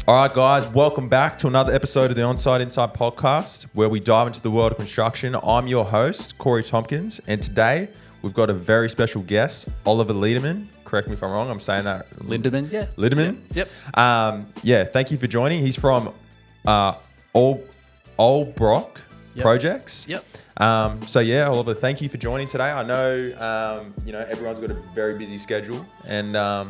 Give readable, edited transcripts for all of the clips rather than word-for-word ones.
All right, guys, welcome back to another episode of the Onside Inside podcast, where we dive into the world of construction. I'm your host, Corey Tompkins, and today we've got a very special guest, Oliver Lederman. Correct me if I'm wrong. I'm saying that. Lindemann, yeah. Lederman? Yep. Thank you for joining. He's from Olbroc Projects. Yep. Oliver, thank you for joining today. I know, everyone's got a very busy schedule, and I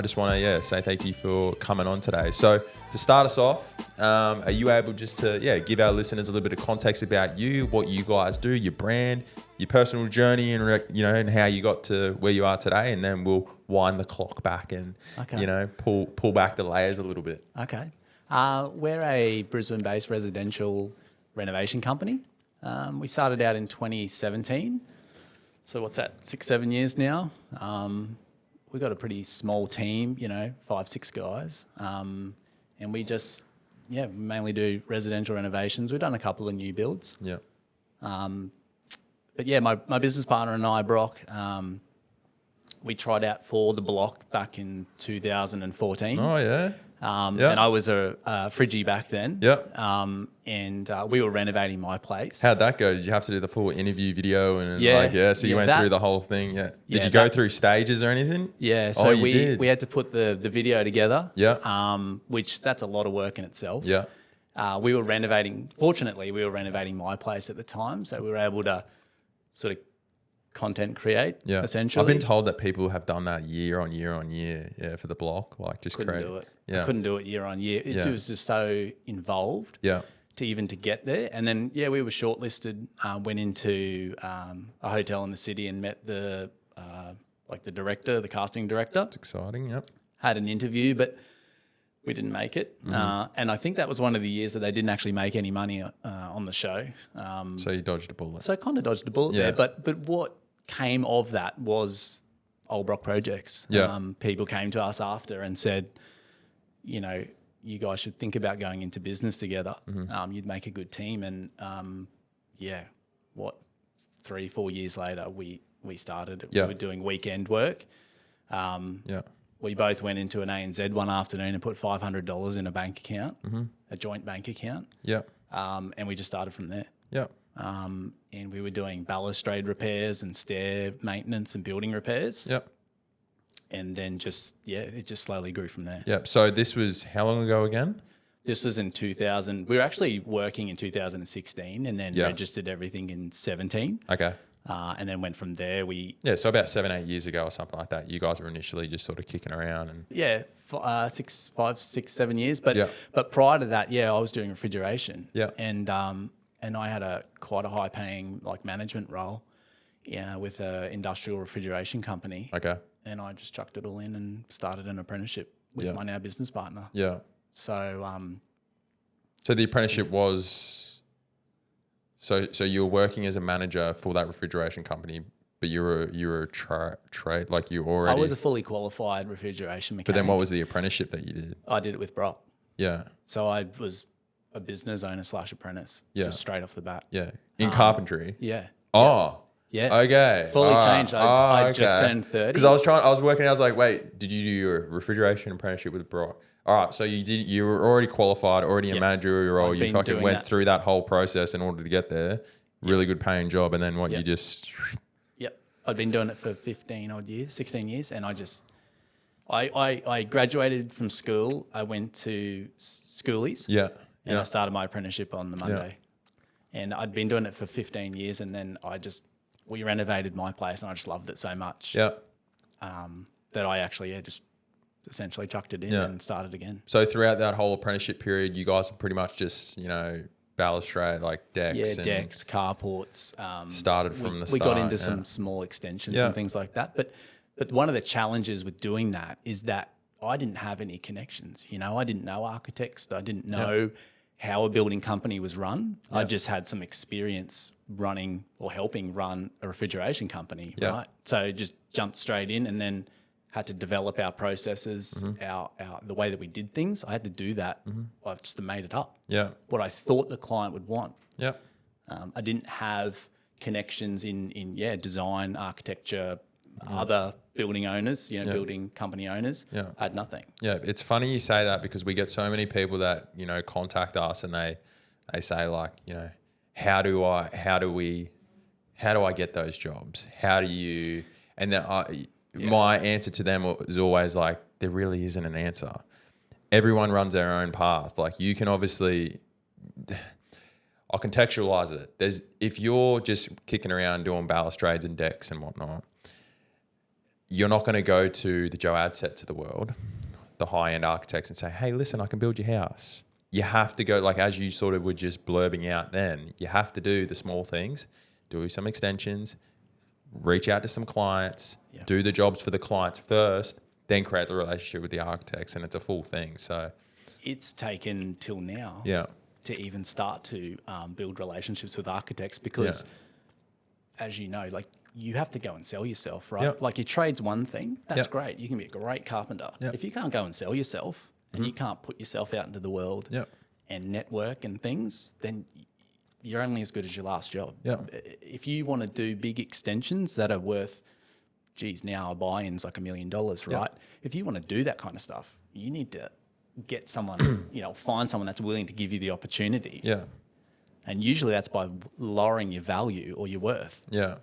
just want to say thank you for coming on today. So to start us off, are you able just to give our listeners a little bit of context about you, what you guys do, your brand, your personal journey, and and how you got to where you are today, and then we'll wind the clock back and pull back the layers a little bit. Okay. We're a Brisbane-based residential renovation company. We started out in 2017. So what's that, 6-7 years now? We've got a pretty small team, 5-6 guys. And we just, mainly do residential renovations. We've done a couple of new builds. Yeah. My business partner and I, Brock, we tried out for the block back in 2014. Oh, yeah. And I was a Friggy back then. Yeah. We were renovating my place. How'd that go? Did you have to do the full interview video so you went through the whole thing? Yeah. Did you go through stages or anything? Yeah. So we had to put the video together. Yeah. Which that's a lot of work in itself. Yeah. Fortunately, we were renovating my place at the time, so we were able to sort of content create, essentially. I've been told that people have done that year on year for the block, couldn't do it. Yeah. I couldn't do it year on year. It was just so involved to get there. And then, we were shortlisted, went into a hotel in the city and met the director, the casting director. It's exciting, yep. Had an interview, but we didn't make it. Mm-hmm. And I think that was one of the years that they didn't actually make any money on the show. So you dodged a bullet. So I kind of dodged a bullet there. But what came of that was Olbroc Projects. Yeah. People came to us after and said, you guys should think about going into business together. Mm-hmm. You'd make a good team. And 3-4 years later, we started. Yeah. We were doing weekend work. We both went into an ANZ one afternoon and put $500 in a bank account, a joint bank account. Yeah. And we just started from there. Yeah. And we were doing balustrade repairs and stair maintenance and building repairs. Yep. And then it just slowly grew from there. Yep. So this was how long ago again? This was in 2000. We were actually working in 2016 and then registered everything in 17. Okay. And then went from there. So about 7-8 years ago or something like that. You guys were initially just sort of kicking around and 5, 6, 7 years. But prior to that, I was doing refrigeration. Yeah. And I had quite a high paying management role, with an industrial refrigeration company. Okay. And I just chucked it all in and started an apprenticeship with my now business partner. Yeah. So the apprenticeship was so you were working as a manager for that refrigeration company, but you were a trade, like you already. I was a fully qualified refrigeration mechanic. But then what was the apprenticeship that you did? I did it with Brock. Yeah. So I was a business owner / apprentice, just straight off the bat. Yeah. In carpentry. Yeah. Oh. Yeah. Okay. Fully changed. I just turned 30. Because I was working. I was like, wait, did you do your refrigeration apprenticeship with Brock? All right. So you were already qualified, already a managerial role. You fucking went through that whole process in order to get there. Really good paying job. And then you just. Yep. I'd been doing it for 16 years. And I graduated from school. I went to schoolies. Yeah. And I started my apprenticeship on the Monday. Yeah. And I'd been doing it for 15 years. And then we renovated my place and I just loved it so much. Yeah. That I actually just essentially chucked it in and started again. So throughout that whole apprenticeship period, you guys were pretty much just, balustrade, like decks. Yeah, decks, carports. Started from the start. We got into some small extensions and things like that. But one of the challenges with doing that is that I didn't have any connections. I didn't know architects. I didn't know how a building company was run. I just had some experience running or helping run a refrigeration company, right? So just jumped straight in and then had to develop our processes, our the way that we did things. I had to do that. I just made it up. Yeah. What I thought the client would want. Yeah. I didn't have connections in design, architecture, other building owners, building company owners, had nothing. Yeah, it's funny you say that because we get so many people that, contact us and they say like, how do I get those jobs? How do you, and then my answer to them is always like, there really isn't an answer. Everyone runs their own path. Like you can obviously, I'll contextualize it. If you're just kicking around doing balustrades and decks and whatnot, you're not going to go to the Joe Adsets of the world, the high-end architects, and say, hey, listen, I can build your house. You have to go, like as you sort of were just blurbing out then, you have to do the small things, do some extensions, reach out to some clients, do the jobs for the clients first, then create the relationship with the architects, and it's a full thing. So it's taken till now to even start to build relationships with architects because, as you know, like you have to go and sell yourself, right? Yep. Like your trade's one thing, that's great. You can be a great carpenter. Yep. If you can't go and sell yourself and you can't put yourself out into the world and network and things, then you're only as good as your last job. Yep. If you want to do big extensions that are worth, now a buy-in's like $1 million, right? Yep. If you want to do that kind of stuff, you need to get someone, find someone that's willing to give you the opportunity. Yeah. And usually that's by lowering your value or your worth. Yeah.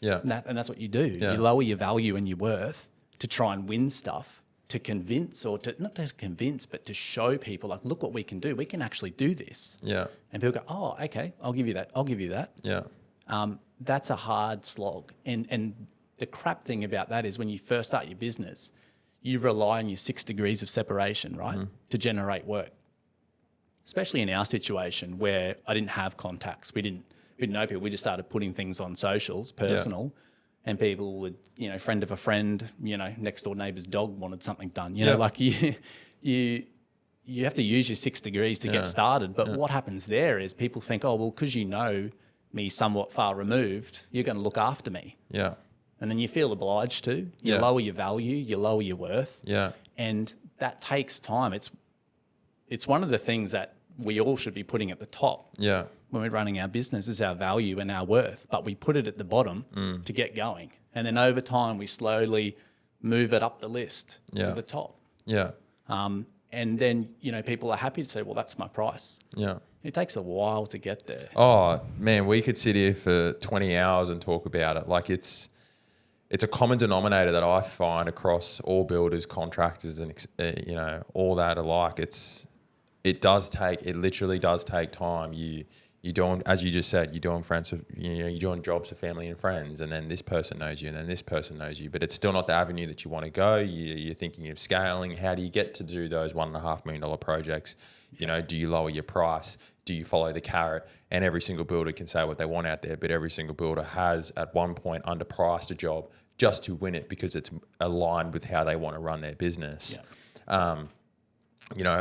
Yeah. And that's what you do. Yeah. You lower your value and your worth to try and win stuff, to convince or to, not to convince, but to show people like, look what we can do. We can actually do this. Yeah. And people go, oh, okay, I'll give you that. I'll give you that. Yeah. That's a hard slog. And the crap thing about that is when you first start your business, you rely on your 6 degrees of separation, right, to generate work. Especially in our situation where I didn't have contacts. We didn't know people. We just started putting things on socials, personal, and people would, friend of a friend, next door neighbour's dog wanted something done. You know, like you have to use your 6 degrees to get started. But what happens there is people think, oh, well, because you know me somewhat far removed, you're going to look after me. Yeah. And then you feel obliged to. You lower your value, you lower your worth. Yeah. And that takes time. It's one of the things that we all should be putting at the top. Yeah. When we're running our business is our value and our worth, but we put it at the bottom to get going. And then over time, we slowly move it up the list to the top. Yeah. And then, people are happy to say, well, that's my price. Yeah. It takes a while to get there. Oh, man, we could sit here for 20 hours and talk about it. Like it's a common denominator that I find across all builders, contractors, and all that alike. It literally does take time. You're doing, as you just said, you're doing you're doing jobs for family and friends, and then this person knows you, and then this person knows you, but it's still not the avenue that you want to go. You're thinking of scaling. How do you get to do those $1.5 million projects? Do you lower your price? Do you follow the carrot? And every single builder can say what they want out there, but every single builder has at one point underpriced a job just to win it because it's aligned with how they want to run their business. Yeah.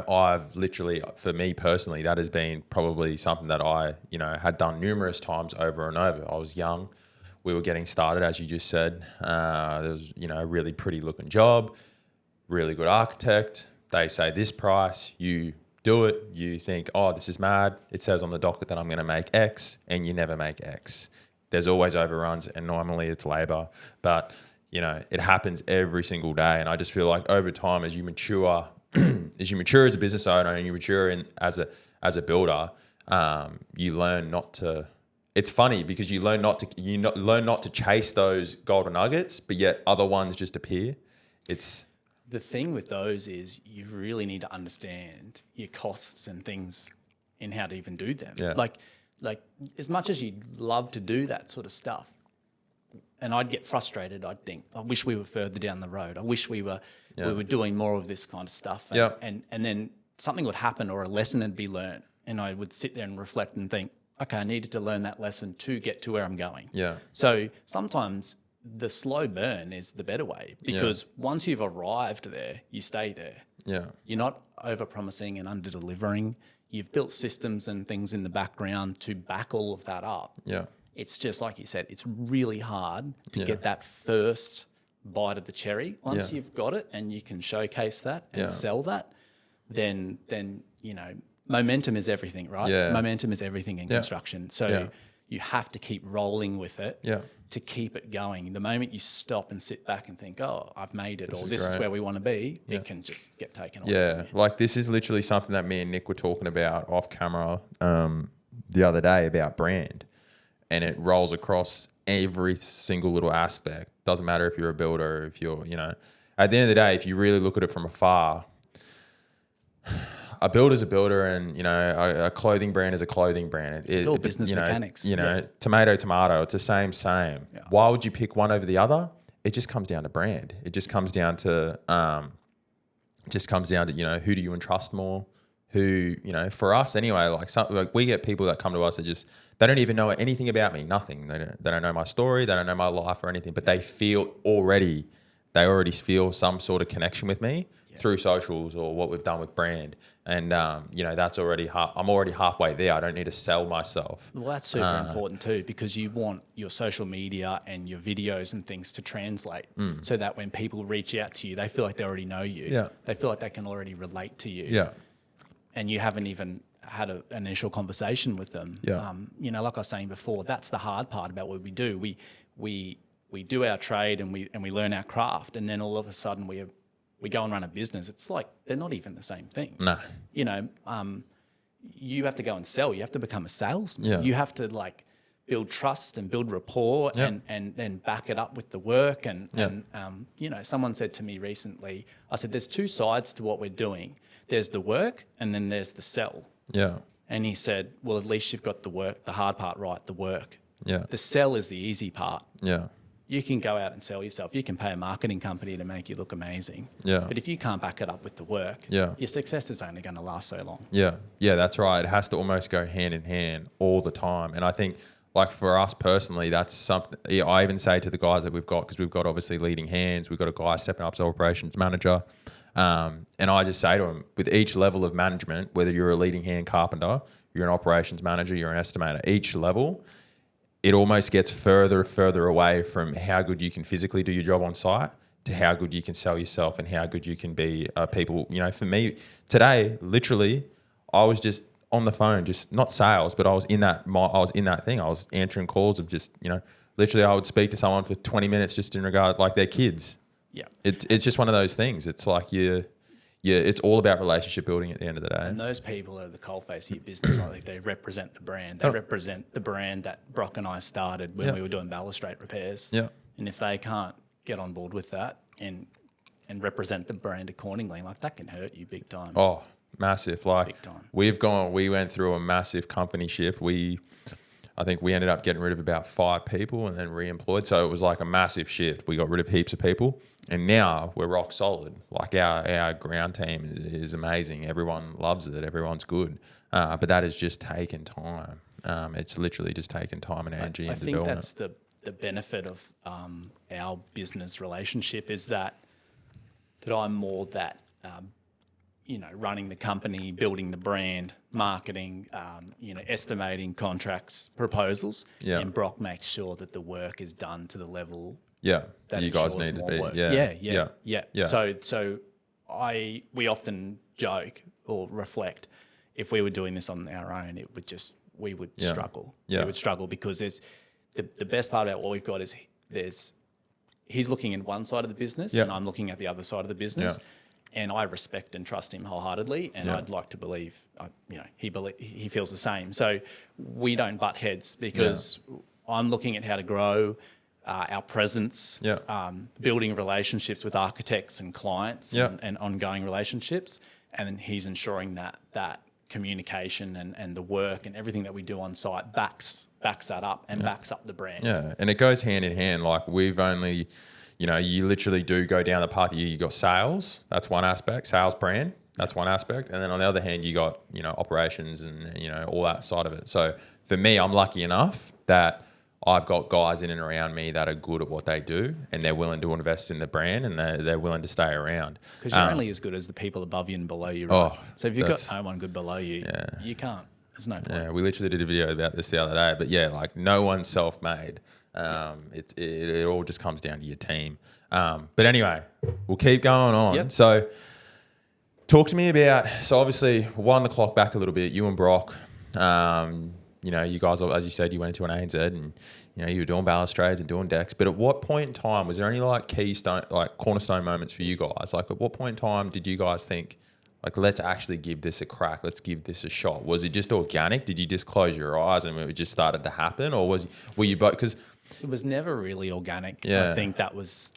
I've literally, for me personally, that has been probably something that I, had done numerous times over and over. I was young. We were getting started, as you just said. There was, a really pretty looking job, really good architect. They say this price, you do it. You think, oh, this is mad. It says on the docket that I'm going to make X, and you never make X. There's always overruns, and normally it's labor. But, it happens every single day. And I just feel like over time, as you mature as a business owner and you mature as a builder, you learn not to. It's funny because you learn not to chase those golden nuggets, but yet other ones just appear. The thing with those is you really need to understand your costs and things and how to even do them. Yeah. Like as much as you'd love to do that sort of stuff, and I'd get frustrated. I'd think, I wish we were further down the road. I wish we were doing more of this kind of stuff. And then something would happen or a lesson would be learned. And I would sit there and reflect and think, okay, I needed to learn that lesson to get to where I'm going. Yeah. So sometimes the slow burn is the better way because once you've arrived there, you stay there. Yeah. You're not over-promising and under-delivering. You've built systems and things in the background to back all of that up. Yeah. It's just like you said, it's really hard to get that first bite of the cherry. Once you've got it and you can showcase that and sell that, then momentum is everything, right? Yeah. Momentum is everything in construction. So You have to keep rolling with it to keep it going. The moment you stop and sit back and think, oh, I've made it, or this is where we want to be, it can just get taken away from you. Like this is literally something that me and Nick were talking about off camera the other day about brand, and it rolls across every single little aspect. Doesn't matter if you're a builder, if you're, at the end of the day, if you really look at it from afar, a builder's a builder, and a clothing brand is a clothing brand. It's all business mechanics. Tomato, tomato. It's the same. Yeah. Why would you pick one over the other? It just comes down to brand. It just comes down to who do you entrust more? Who, for us anyway, like we get people that come to us that they don't even know anything about me, nothing. They don't know my story, they don't know my life or anything, but they already feel some sort of connection with me through socials or what we've done with brand. And, that's already I'm already halfway there. I don't need to sell myself. Well, that's super important too, because you want your social media and your videos and things to translate so that when people reach out to you, they feel like they already know you. Yeah. They feel like they can already relate to you. Yeah. And you haven't even had an initial conversation with them. Yeah. Like I was saying before, that's the hard part about what we do. We do our trade and we learn our craft, and then all of a sudden we go and run a business. It's like they're not even the same thing. No. You have to go and sell. You have to become a salesman. Yeah. You have to build trust and build rapport and then back it up with the work. And someone said to me recently, I said, there's two sides to what we're doing. There's the work and then there's the sell. Yeah. And he said, well, at least you've got the hard part right, the work. Yeah. The sell is the easy part. Yeah. You can go out and sell yourself. You can pay a marketing company to make you look amazing. Yeah. But if you can't back it up with the work, your success is only going to last so long. Yeah. Yeah, that's right. It has to almost go hand in hand all the time. And I think, like for us personally, that's something I even say to the guys that we've got, because we've got obviously leading hands. We've got a guy stepping up as operations manager. And I just say to him, with each level of management, whether you're a leading hand carpenter, you're an operations manager, you're an estimator, each level, it almost gets further away from how good you can physically do your job on site to how good you can sell yourself and how good you can be people. For me today, literally, I was just on the phone, just not sales, but I was in that thing. I was answering calls of just, literally I would speak to someone for 20 minutes just in regard like their kids. Yeah. It's just one of those things. It's like it's all about relationship building at the end of the day. And those people are the coalface of your business. Like they represent the brand. They represent the brand that Brock and I started when we were doing balustrade repairs. Yeah. And if they can't get on board with that and represent the brand accordingly, like that can hurt you big time. Oh, massive. Like big time. We went through a massive company shift. I think we ended up getting rid of about 5 people and then re-employed. So it was like a massive shift. We got rid of heaps of people, and now we're rock solid. Like our ground team is amazing. Everyone loves it. Everyone's good. But that has just taken time. It's literally just taken time and energy into building it. I think that's the benefit of our business relationship is that I'm more that running the company, building the brand, marketing, estimating contracts, proposals. Yeah. And Brock makes sure that the work is done to the level that you guys need to be. Work. Yeah. So we often joke or reflect, if we were doing this on our own, we would struggle. Yeah. We would struggle because there's the best part about what we've got is he's looking at one side of the business and I'm looking at the other side of the business. Yeah. And I respect and trust him wholeheartedly, and I'd like to believe, he feels the same. So we don't butt heads because I'm looking at how to grow our presence, building relationships with architects and clients, and ongoing relationships, and then he's ensuring that communication and the work and everything that we do on site backs that up and backs up the brand. Yeah, and it goes hand in hand. Like we've only. You literally do go down the path. You got sales, that's one aspect, sales brand, that's one aspect. And then on the other hand, you got, operations and, all that side of it. So for me, I'm lucky enough that I've got guys in and around me that are good at what they do and they're willing to invest in the brand and they're willing to stay around. Because you're only as good as the people above you and below you, right? So if you've got no one good below you, you can't. There's no point. Yeah, we literally did a video about this the other day. But like no one's self-made. It all just comes down to your team. But anyway, we'll keep going on. Yep. So talk to me about, so obviously wind the clock back a little bit, you and Brock, you know, you guys, as you said, you went into an ANZ and, you know, you were doing balustrades and doing decks. But at what point in time, was there any like cornerstone moments for you guys? Like at what point in time did you guys think, like, let's actually give this a crack. Let's give this a shot. Was it just organic? Did you just close your eyes and it just started to happen? Or were you both? Because it was never really organic. Yeah. I think that was...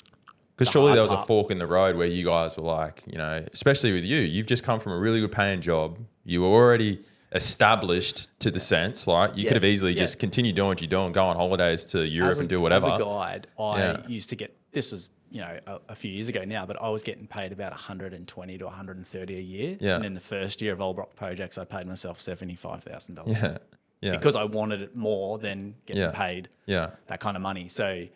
Because surely there was a fork in the road where you guys were like, you know, especially with you, you've just come from a really good paying job. You were already established to the sense, like you could have easily just continued doing what you're doing, go on holidays to Europe and do whatever. As a guide, I used to get, this was, you know, a few years ago now, but I was getting paid about 120 to 130 a year. Yeah. And in the first year of Olbroc Projects, I paid myself $75,000. Yeah. Yeah. Because I wanted it more than getting paid that kind of money. So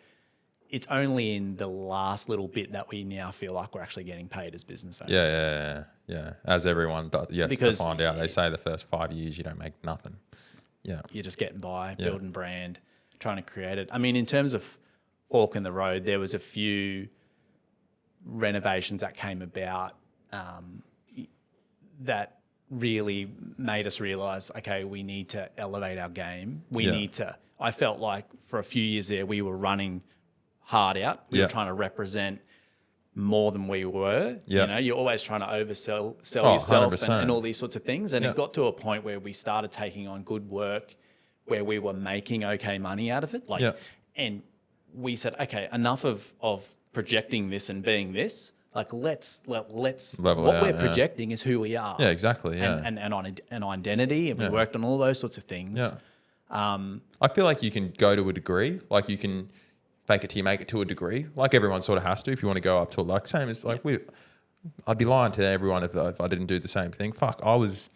it's only in the last little bit that we now feel like we're actually getting paid as business owners. Yeah. As everyone does, because to find out, they say the first 5 years you don't make nothing. Yeah. You're just getting by, building brand, trying to create it. I mean, in terms of fork in the road, there was a few renovations that came about that really made us realise, okay, we need to elevate our game. We need to, I felt like for a few years there, we were running hard out. We were trying to represent more than we were. You know, you're always trying to oversell yourself and all these sorts of things. And it got to a point where we started taking on good work where we were making okay money out of it. And we said, okay, enough of projecting this and being this. Like let's level what out, we're projecting is who we are. Yeah, exactly. Yeah. And on an identity, and we worked on all those sorts of things. Yeah. I feel like you can go to a degree, like you can fake it till you make it to a degree. Like everyone sort of has to if you want to go up to like same as like I'd be lying to everyone if I didn't do the same thing. Fuck, I was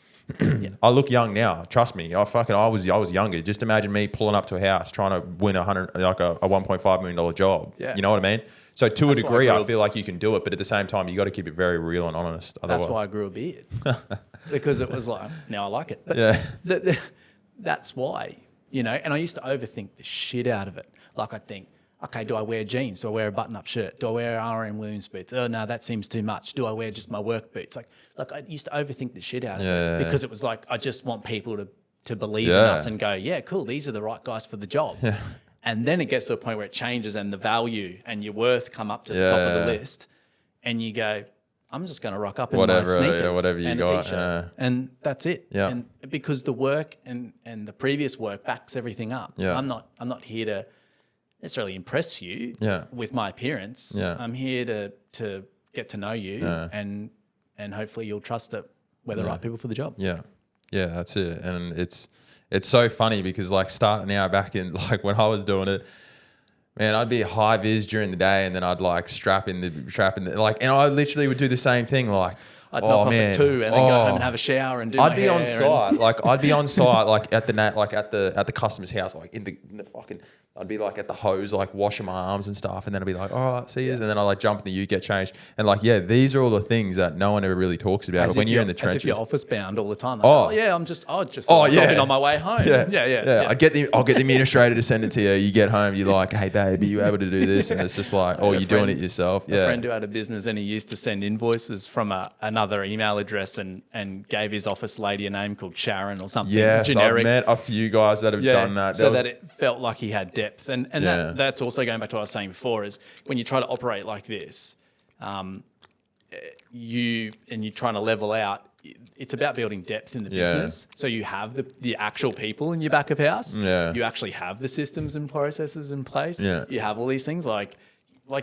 I look young now. Trust me. I was younger. Just imagine me pulling up to a house trying to win a $1.5 million job. Yeah. You know what I mean? So to a degree, I feel like you can do it, but at the same time, you got to keep it very real and honest. That's why I grew a beard because it was like, now I like it. But that's why, you know. And I used to overthink the shit out of it. Like I'd think, okay, do I wear jeans? Do I wear a button-up shirt? Do I wear RM Williams boots? Oh, no, that seems too much. Do I wear just my work boots? Like I used to overthink the shit out of it because it was like, I just want people to believe in us and go, yeah, cool, these are the right guys for the job. Yeah. And then it gets to a point where it changes and the value and your worth come up to the top of the list and you go, I'm just going to rock up in my sneakers and a t-shirt. And that's it. Yeah. And because the work and the previous work backs everything up. Yeah. I'm not here to necessarily impress you with my appearance. Yeah. I'm here to get to know you and hopefully you'll trust that we're the right people for the job. Yeah. Yeah, that's it. And it's so funny because like starting out back in like when I was doing it, man, I'd be high vis during the day and then I'd like strap in the like, and I literally would do the same thing. Like I'd knock off at 2 and then go home and have a shower and do my hair. I'd be on site like at the customer's house, like in the fucking, I'd be like at the hose, like washing my arms and stuff. And then I'd be like, all right, see you. And then I'd like jump in the ute, get changed. And like, yeah, these are all the things that no one ever really talks about. But when you're in the trenches. As if you're office bound all the time. Like, I'll just on my way home. Yeah. I'll get the administrator to send it to you. You get home, you're like, hey babe, are you able to do this? And it's just like, you're doing it yourself. A friend who had a business and he used to send invoices from another email address and gave his office lady a name called Sharon or something generic. I've met a few guys that have done that. So that it felt like he had depth. And that's also going back to what I was saying before is when you try to operate like this, you're trying to level out, it's about building depth in the business. So you have the actual people in your back of house. Yeah. You actually have the systems and processes in place. Yeah. You have all these things like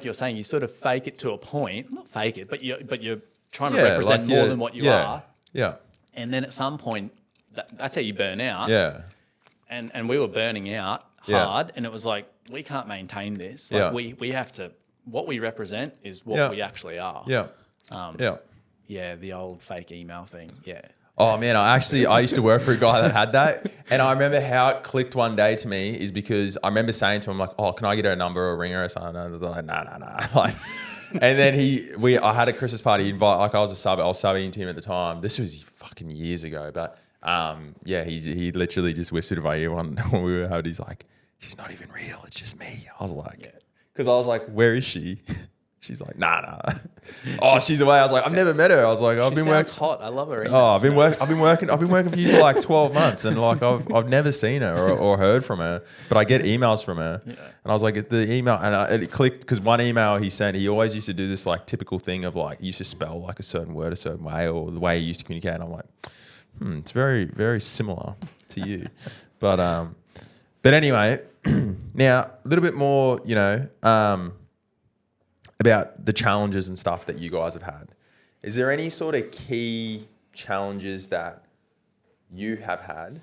you're saying, you sort of fake it to a point, not fake it, but you're trying to represent more than what you are. Yeah. And then at some point, that's how you burn out. Yeah. And we were burning out hard, and it was like, we can't maintain this. Like we have to, what we represent is what we actually are. Yeah. Yeah, the old fake email thing. Yeah. Oh man, I used to work for a guy that had that, and I remember how it clicked one day to me is because I remember saying to him like, "Oh, can I get her a number or a ringer or something?" And I was like, "Nah." Like, and then I had a Christmas party invite. Like I was subbing to him at the time. This was fucking years ago, but he literally just whispered in my ear when we were out. He's like, "She's not even real. It's just me." I was like, because I was like, "Where is she?" She's like, nah. Oh, she's away. I was like, I've never met her. I was like, I've been working. Hot. I love her. Oh, I've been working for you for like 12 months, and like I've never seen her or heard from her, but I get emails from her, and I was like, the email, and it clicked because one email he sent, he always used to do this like typical thing of like he used to spell like a certain word a certain way or the way he used to communicate. And I'm like, it's very very similar to you, but anyway, now a little bit more, about the challenges and stuff that you guys have had. Is there any sort of key challenges that you have had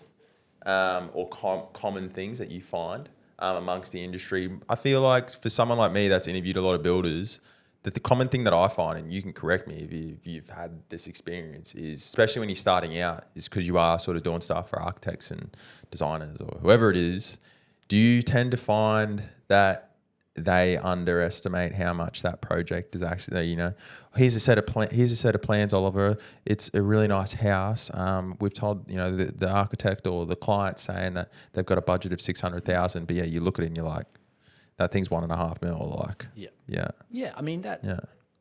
or common things that you find amongst the industry? I feel like for someone like me that's interviewed a lot of builders, that the common thing that I find, and you can correct me if you've had this experience, is especially when you're starting out, is because you are sort of doing stuff for architects and designers or whoever it is, do you tend to find that they underestimate how much that project is actually, here's a set of plans, Oliver. It's a really nice house. We've told, the architect or the client saying that they've got a budget of 600,000, but yeah, you look at it and you're like, that thing's 1.5 mil. Like, yeah. I mean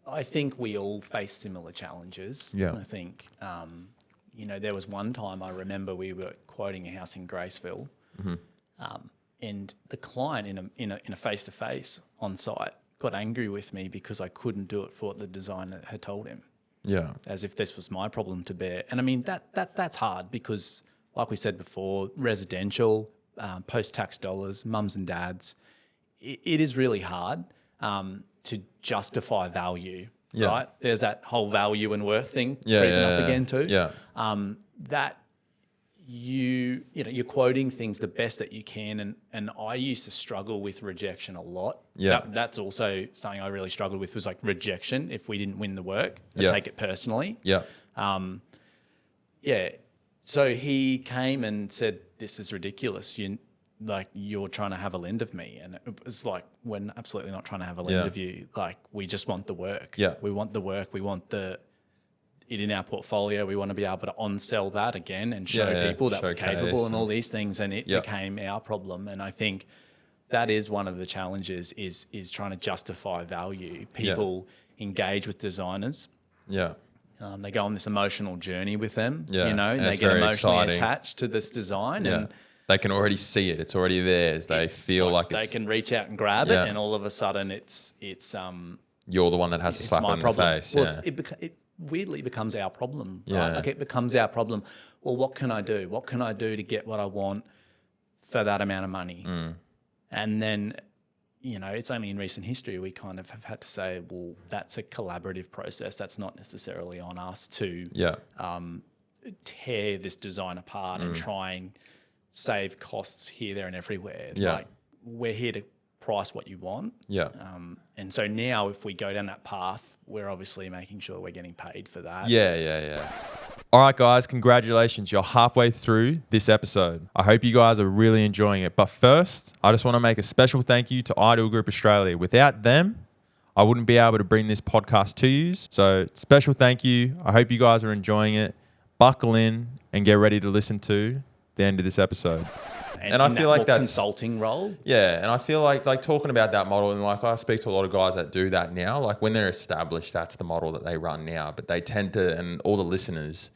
I think we all face similar challenges. Yeah. I think, there was one time I remember we were quoting a house in Graceville, and the client in a face-to-face on site got angry with me because I couldn't do it for what the designer had told him. Yeah. As if this was my problem to bear. And I mean, that's hard because, like we said before, residential, post-tax dollars, mums and dads, it is really hard to justify value, right? There's that whole value and worth thing creeping up again too. Yeah. That you're quoting things the best that you can, and I used to struggle with rejection a lot. That's also something I really struggled with, was like rejection. If we didn't win the work, I take it personally. So he came and said, "This is ridiculous. You're trying to have a lend of me," and it was like, we're absolutely not trying to have a lend of you. Like, we just want the work. We want the work. We want it in our portfolio. We want to be able to on-sell that again and show people that we're capable and all these things. And it became our problem. And I think that is one of the challenges is trying to justify value. People engage with designers. They go on this emotional journey with them, and they get emotionally attached to this design. And they can already see it. It's already theirs. They feel like they can reach out and grab it, and all of a sudden it's you're the one that has to slap it in the face. Well, it weirdly becomes our problem. Right? Like, it becomes our problem. Well, what can I do? What can I do to get what I want for that amount of money? And then, it's only in recent history we kind of have had to say, well, that's a collaborative process. That's not necessarily on us to tear this design apart and try and save costs here, there, and everywhere. Like, we're here to price what you want. And so now if we go down that path, we're obviously making sure we're getting paid for that. All right, guys, congratulations. You're halfway through this episode. I hope you guys are really enjoying it. But first, I just want to make a special thank you to Ideal Group Australia. Without them, I wouldn't be able to bring this podcast to you. So special thank you. I hope you guys are enjoying it. Buckle in and get ready to listen to the end of this episode. And I feel like that's consulting role. And I feel like talking about that model, and like I speak to a lot of guys that do that now. Like, when they're established, that's the model that they run now. But they tend to, and all the listeners,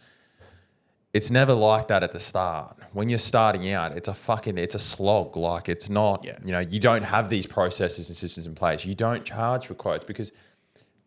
it's never like that at the start. When you're starting out, it's a slog. Like, it's not, you don't have these processes and systems in place. You don't charge for quotes because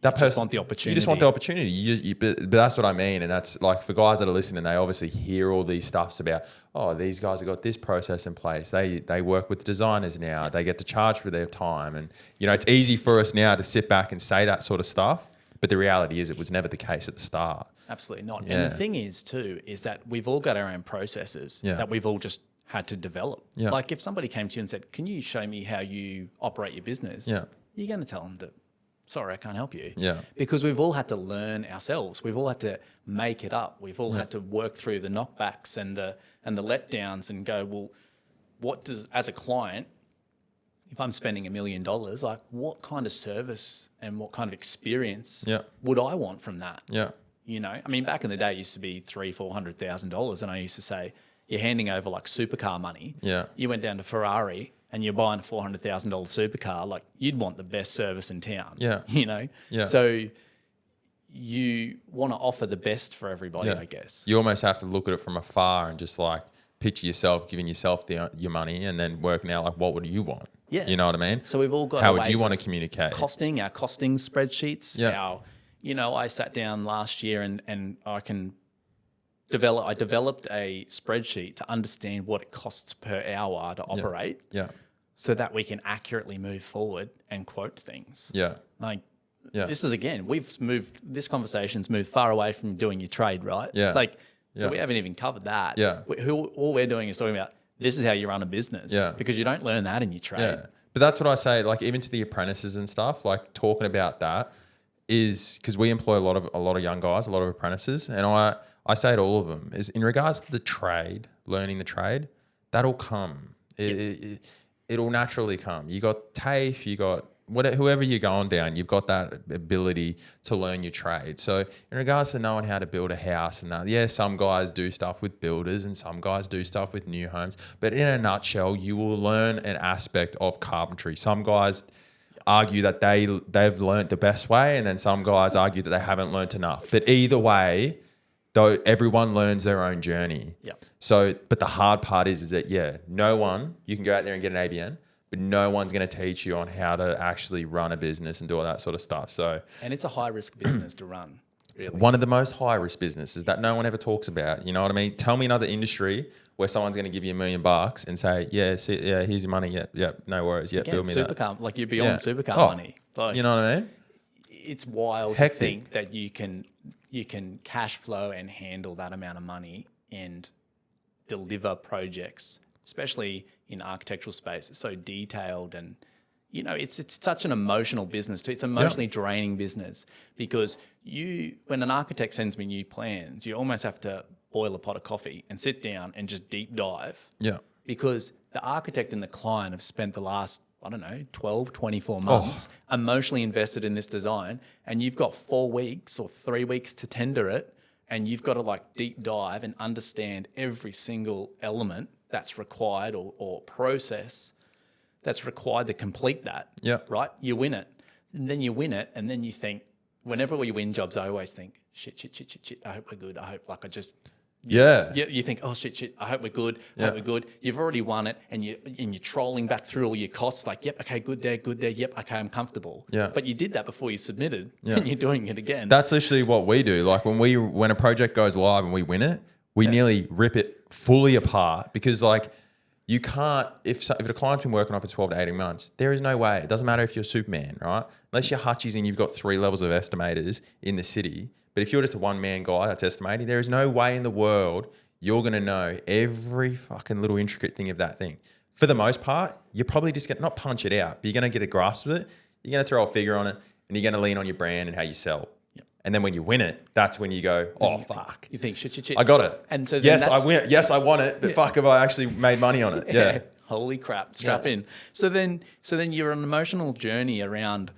that person, just want the opportunity. You just want the opportunity. But that's what I mean. And that's like, for guys that are listening, they obviously hear all these stuffs about, oh, these guys have got this process in place. They work with designers now. They get to charge for their time. And, it's easy for us now to sit back and say that sort of stuff. But the reality is it was never the case at the start. Absolutely not. And the thing is too, is that we've all got our own processes that we've all just had to develop. Like, if somebody came to you and said, can you show me how you operate your business? You're going to tell them that, sorry, I can't help you. Because we've all had to learn ourselves. We've all had to make it up. We've all had to work through the knockbacks and the letdowns and go, well, what does, as a client, if I'm spending $1 million, like, what kind of service and what kind of experience would I want from that? I mean, back in the day, it used to be $300,000-$400,000, and I used to say, you're handing over like supercar money. You went down to Ferrari and you're buying a $400,000 supercar, like you'd want the best service in town. Yeah. You know? Yeah. So you want to offer the best for everybody, I guess. You almost have to look at it from afar and just like picture yourself giving yourself your money and then working out like what would you want. Yeah. You know what I mean? So we've all got how would you want to communicate? Our costing spreadsheets. Yeah. I sat down last year and I developed a spreadsheet to understand what it costs per hour to operate. Yeah. So that we can accurately move forward and quote things. Yeah. Like Yeah. this is, again, this conversation's moved far away from doing your trade, right? Yeah. So we haven't even covered that. Yeah. All we're doing is talking about this is how you run a business. Yeah. Because you don't learn that in your trade. Yeah. But that's what I say, like even to the apprentices and stuff, like talking about that is because we employ a lot of young guys, a lot of apprentices. And I say to all of them is in regards to the trade, learning the trade, that'll come. It'll naturally come. You got TAFE, you got whoever you're going down, you've got that ability to learn your trade. So in regards to knowing how to build a house and that, some guys do stuff with builders and some guys do stuff with new homes. But in a nutshell, you will learn an aspect of carpentry. Some guys argue that they've learned the best way, and then some guys argue that they haven't learned enough. But either way, though, everyone learns their own journey. Yeah. So, but the hard part is that no one, you can go out there and get an ABN, but no one's going to teach you on how to actually run a business and do all that sort of stuff. So, and it's a high risk business to run. Really. One of the most high risk businesses that no one ever talks about. You know what I mean? Tell me another industry where someone's going to give you $1 million and say, here's your money. Yeah, no worries. Yeah, build me supercar, that. Like you're beyond supercar money. Like, you know what I mean? It's wild to think that you can cash flow and handle that amount of money and deliver projects, especially in architectural space. It's so detailed and, it's such an emotional business too. It's an emotionally draining business because when an architect sends me new plans, you almost have to boil a pot of coffee and sit down and just deep dive. Yeah. Because the architect and the client have spent the last, 12, 24 months emotionally invested in this design, and you've got 4 weeks or 3 weeks to tender it, and you've got to deep dive and understand every single element that's required or process that's required to complete that. Yeah. Right? You win it. And then you win it, and then you think, whenever we win jobs, I always think, shit, I hope we're good. I hope you think, oh shit, I hope we're good. I hope we're good. You've already won it, and you're trolling back through all your costs. Like, yep, okay, good there. Yep, okay, I'm comfortable. Yeah. But you did that before you submitted, and you're doing it again. That's literally what we do. Like when a project goes live and we win it, we nearly rip it fully apart because you can't, if the client's been working on it for 12 to 18 months, there is no way. It doesn't matter if you're Superman, right? Unless you're Hutchies and you've got 3 levels of estimators in the city. But if you're just a one-man guy that's estimating, there is no way in the world you're going to know every fucking little intricate thing of that thing. For the most part, you're probably just going to not punch it out, but you're going to get a grasp of it. You're going to throw a figure on it, and you're going to lean on your brand and how you sell. Yep. And then when you win it, that's when you go, fuck. You think, shit. I got it. And so I win. Yes, I won it, but fuck, have I actually made money on it? Yeah. Holy crap, strap in. So then you're on an emotional journey around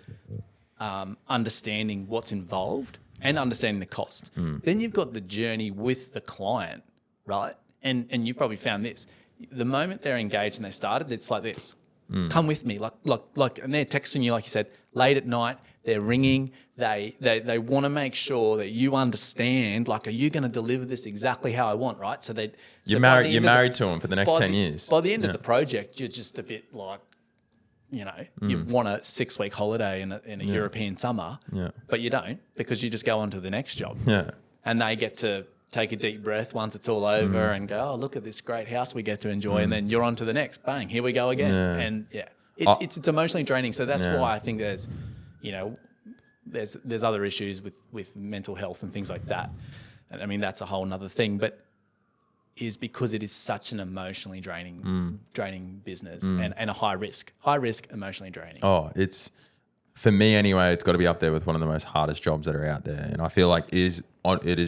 understanding what's involved and understanding the cost. Then you've got the journey with the client, right? And you've probably found this. The moment they're engaged and they started, it's like this. Come with me, like, and they're texting you, like you said, late at night. They're ringing. They want to make sure that you understand. Like, are you going to deliver this exactly how I want? Right. So you're married to them for the next 10 years. By the end of the project, you're just a bit like, you want a 6-week holiday in a European summer, but you don't because you just go on to the next job. Yeah. And they get to take a deep breath once it's all over and go, oh, look at this great house we get to enjoy. And then you're on to the next. Bang, here we go again. Yeah. And it's emotionally draining. So that's why I think there's other issues with mental health and things like that. And I mean, that's a whole nother thing, but is because it is such an emotionally draining business and a high risk, emotionally draining. Oh, it's, for me anyway, it's got to be up there with one of the most hardest jobs that are out there. And I feel like it is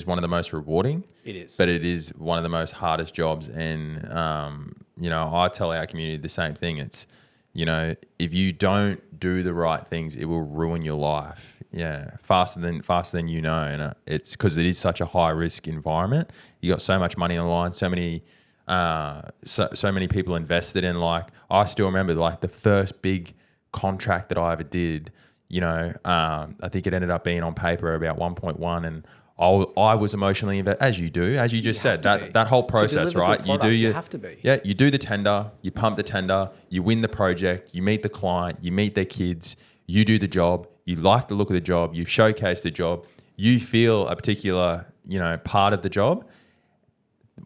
one of the most rewarding. It is. But it is one of the most hardest jobs. And, I tell our community the same thing. It's, if you don't do the right things, it will ruin your life. Yeah. Faster than And it's because it is such a high risk environment. You got so much money on the line, so many so many people invested in. Like, I still remember like the first big contract that I ever did, you know, I think it ended up being on paper about 1.1, and I was emotionally invested, as you do, as you just said, that whole process, right? You have to be. Yeah, you do the tender, you pump the tender, you win the project, you meet the client, you meet their kids, you do the job, you like the look of the job, you showcase the job, you feel a particular, you know, part of the job.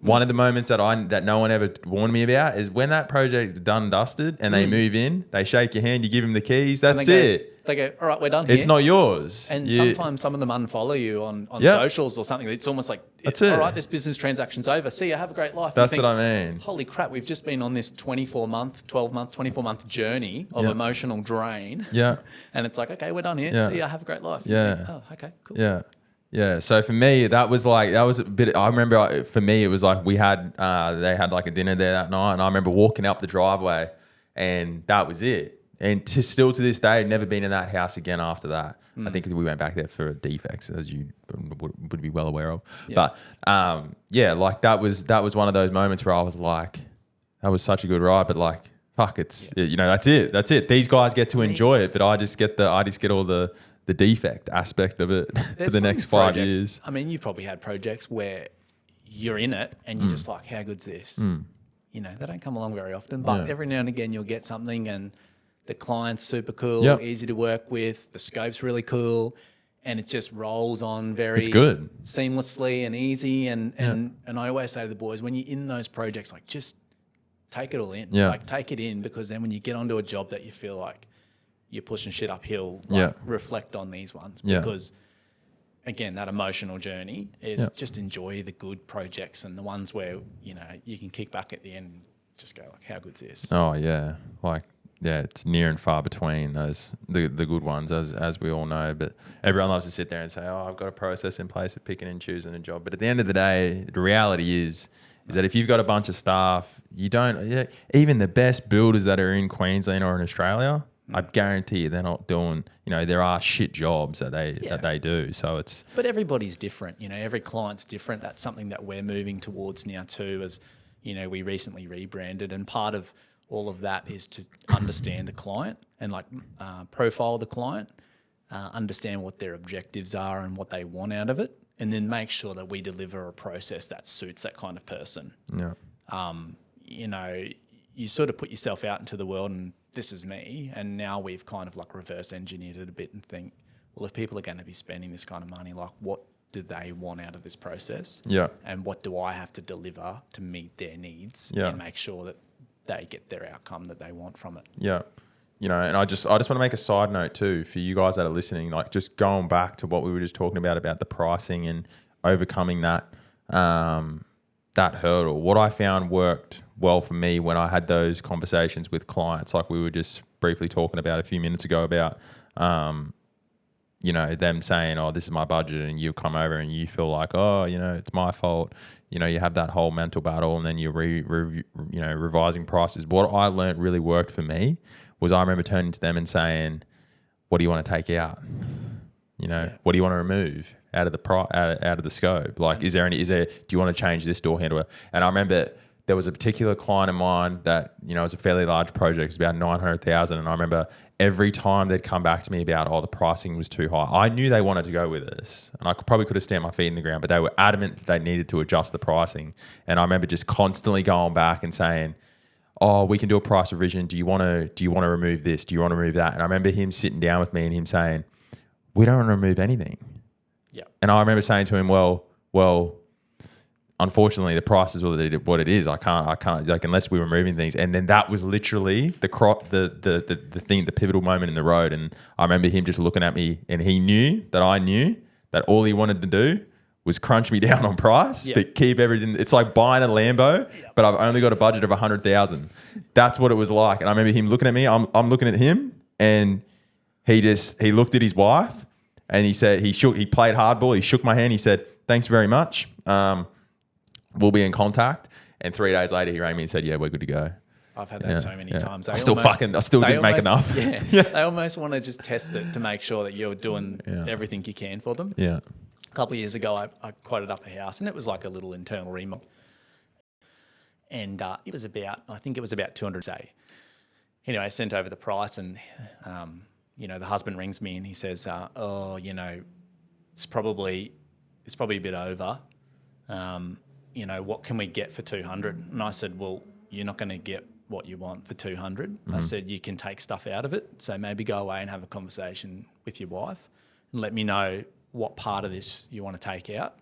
One of the moments that no one ever warned me about is when that project's done and dusted and they move in, they shake your hand, you give them the keys, that's it. They go, all right, we're done here. It's not yours. And sometimes some of them unfollow you on socials or something. It's almost like, that's it. All right, this business transaction's over. See you, have a great life. That's what I mean. Holy crap, we've just been on this 24-month journey of emotional drain. Yeah. And it's like, okay, we're done here. See you, have a great life. Yeah. Oh, okay, cool. Yeah. Yeah. So for me, that was a bit, I remember for me, it was like they had like a dinner there that night, and I remember walking up the driveway, and that was it. And still to this day, never been in that house again after that. I think we went back there for defects, as you would be well aware of. Yeah. But like that was one of those moments where I was like, that was such a good ride, but like, fuck, you know, that's it. These guys get to enjoy it, but I just get all the defect aspect of it for the next 5 years. I mean, you've probably had projects where you're in it and you're just like, how good's this? You know, they don't come along very often, but every now and again you'll get something and the client's super cool, easy to work with, the scope's really cool, and it just rolls on very seamlessly and easy. And I always say to the boys, when you're in those projects, like just take it all in. Like take it in, because then when you get onto a job that you feel like you're pushing shit uphill, reflect on these ones. Because again, that emotional journey is just enjoy the good projects and the ones where, you know, you can kick back at the end and just go like, how good's this? Oh yeah. Like, yeah, it's near and far between the good ones, as we all know. But everyone loves to sit there and say, "Oh, I've got a process in place of picking and choosing a job." But at the end of the day, the reality is that if you've got a bunch of staff, you don't. Yeah, even the best builders that are in Queensland or in Australia, I guarantee you, they're not doing. You know, there are shit jobs that they do. So it's. But everybody's different. You know, every client's different. That's something that we're moving towards now too. As you know, we recently rebranded, and part of all of that is to understand the client and like profile the client, understand what their objectives are and what they want out of it, and then make sure that we deliver a process that suits that kind of person. Yeah. You know, you sort of put yourself out into the world and this is me, and now we've kind of like reverse engineered it a bit and think, well, if people are going to be spending this kind of money, like what do they want out of this process? Yeah. And what do I have to deliver to meet their needs and make sure that they get their outcome that they want from it. Yeah. You know, and I just want to make a side note too for you guys that are listening, like just going back to what we were just talking about the pricing and overcoming that hurdle. What I found worked well for me when I had those conversations with clients, like we were just briefly talking about a few minutes ago about, you know, them saying, oh, this is my budget, and you come over and you feel like, oh, you know, it's my fault. You know, you have that whole mental battle, and then you're revising prices. What I learned really worked for me was I remember turning to them and saying, what do you want to take out? You know, what do you want to remove out of the scope? Like, do you want to change this door handle? And I remember there was a particular client of mine that, you know, it was a fairly large project. It was about 900,000. And I remember every time they'd come back to me about, oh, the pricing was too high. I knew they wanted to go with us, and I probably could have stamped my feet in the ground, but they were adamant that they needed to adjust the pricing. And I remember just constantly going back and saying, oh, we can do a price revision. Do you want to remove this? Do you want to remove that? And I remember him sitting down with me and him saying, we don't want to remove anything. Yeah. And I remember saying to him, well, unfortunately, the price is what it is. I can't like unless we're removing things. And then that was literally the pivotal moment in the road. And I remember him just looking at me, and he knew that I knew that all he wanted to do was crunch me down on price, but keep everything. It's like buying a Lambo, but I've only got a budget of 100,000. That's what it was like. And I remember him looking at me. I'm looking at him, and he looked at his wife, and he said he played hardball. He shook my hand. He said, "Thanks very much. We'll be in contact." And 3 days later, he rang me and said, "Yeah, we're good to go." I've had that so many times. I still didn't make enough. Yeah. They almost want to just test it to make sure that you're doing everything you can for them. Yeah. A couple of years ago, I quoted up a house, and it was like a little internal remodel. And I think it was about 200 say. Anyway, I sent over the price, and the husband rings me and he says, it's probably a bit over. What can we get for 200? And I said, well, you're not going to get what you want for 200. I said, you can take stuff out of it. So maybe go away and have a conversation with your wife and let me know what part of this you want to take out.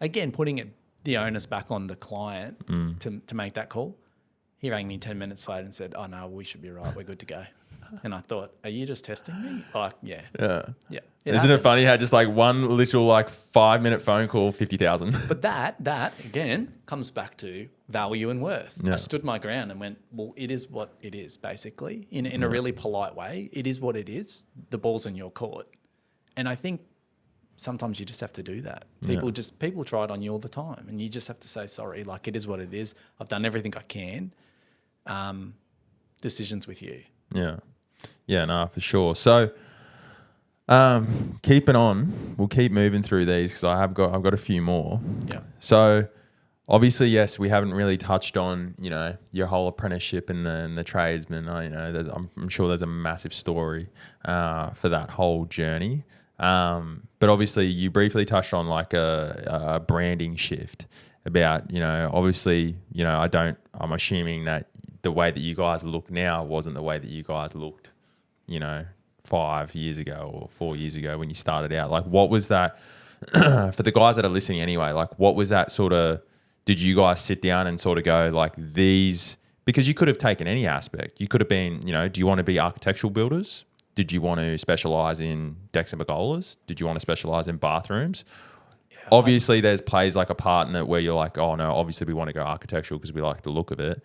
Again, putting the onus back on the client to make that call. He rang me 10 minutes later and said, oh, no, we should be right. We're good to go. And I thought, are you just testing me? Like, yeah. Yeah. Isn't it funny how just like one literal 5-minute phone call, 50,000? But that again comes back to value and worth. Yeah. I stood my ground and went, well, it is what it is, basically, in a really polite way. It is what it is. The ball's in your court. And I think sometimes you just have to do that. People try it on you all the time, and you just have to say, sorry, like, it is what it is. I've done everything I can. Decisions with you. Yeah. Yeah, no, for sure. So keeping on, we'll keep moving through these because I've got a few more. Yeah. So obviously, yes, we haven't really touched on, your whole apprenticeship and the tradesman. I'm sure there's a massive story for that whole journey. But obviously you briefly touched on like a branding shift about, obviously, I'm assuming that the way that you guys look now wasn't the way that you guys looked, 5 years ago or 4 years ago when you started out. Like, what was that for the guys that are listening anyway? Like, what was that sort of? Did you guys sit down and sort of go like these? Because you could have taken any aspect. You could have been, do you want to be architectural builders? Did you want to specialize in decks and pergolas? Did you want to specialize in bathrooms? Yeah, obviously, there's plays like a part in it where you're like, oh no, obviously we want to go architectural because we like the look of it.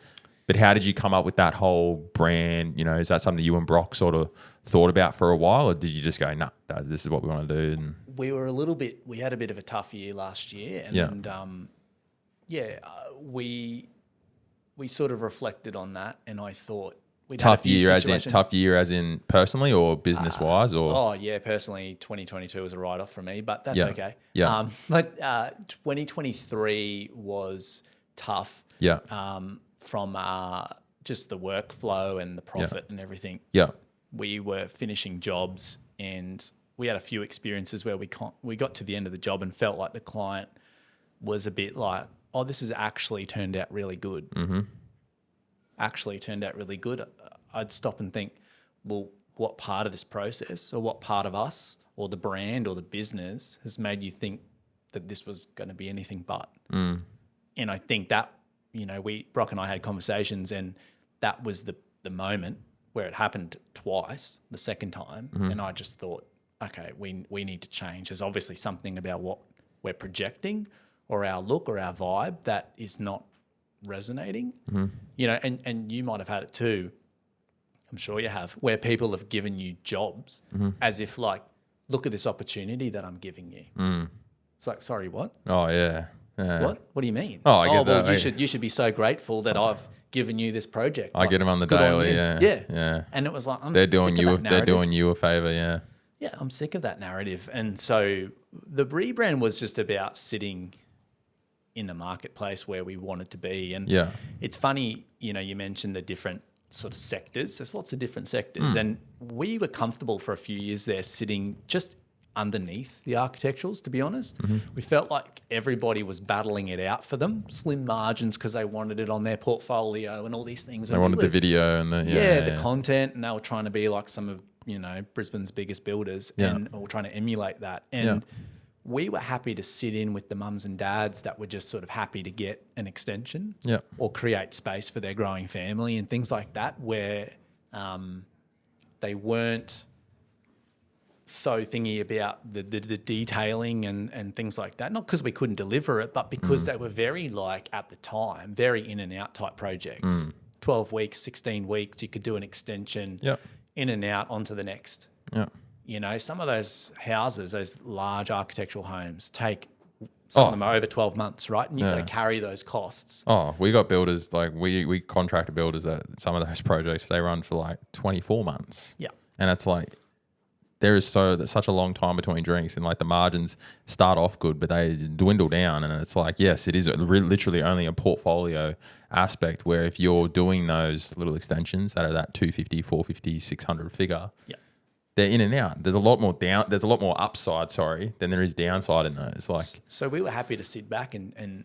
But how did you come up with that whole brand? Is that something you and Brock sort of thought about for a while, or did you just go, nah, this is what we want to do? And we had a bit of a tough year last year, and we sort of reflected on that, and I thought tough year as in personally or business wise, or personally 2022 was a write off for me, but that's okay. But 2023 was tough. From just the workflow and the profit and everything. We were finishing jobs, and we had a few experiences where we got to the end of the job and felt like the client was a bit like, oh, this has actually turned out really good. Actually turned out really good. I'd stop and think, well, what part of this process or what part of us or the brand or the business has made you think that this was going to be anything but? And I think that, Brock and I had conversations, and that was the moment where it happened twice, the second time. And I just thought, okay, we need to change. There's obviously something about what we're projecting or our look or our vibe that is not resonating, and you might have had it too. I'm sure you have, where people have given you jobs as if like, look at this opportunity that I'm giving you. It's like, sorry, what? Oh yeah. What do you mean? Oh, I get that. Well, you should be so grateful that I've given you this project. I get them on the daily. Yeah. And it was like, they're doing you a favor. Yeah, I'm sick of that narrative. And so the rebrand was just about sitting in the marketplace where we wanted to be. And it's funny, you mentioned the different sort of sectors. There's lots of different sectors. And we were comfortable for a few years there sitting just underneath the architecturals, to be honest. We felt like everybody was battling it out for them. Slim margins because they wanted it on their portfolio and all these things. They wanted the video and the content, and they were trying to be like some of, Brisbane's biggest builders and or trying to emulate that. And we were happy to sit in with the mums and dads that were just sort of happy to get an extension or create space for their growing family and things like that, where they weren't so thingy about the detailing and things like that. Not because we couldn't deliver it, but because they were very, like, at the time, very in and out type projects. 12 weeks, 16 weeks, you could do an extension in and out onto the next. Some of those houses, those large architectural homes, take some of them are over 12 months, right? And you've got to carry those costs. Oh, we got builders, like we contracted builders at some of those projects, they run for like 24 months. Yeah. And it's like, there's such a long time between drinks, and like the margins start off good, but they dwindle down. And it's like, yes, it is literally only a portfolio aspect where if you're doing those little extensions that are that 250, 450, 600 figure, they're in and out. There's a lot more upside, than there is downside in those. Like, so we were happy to sit back and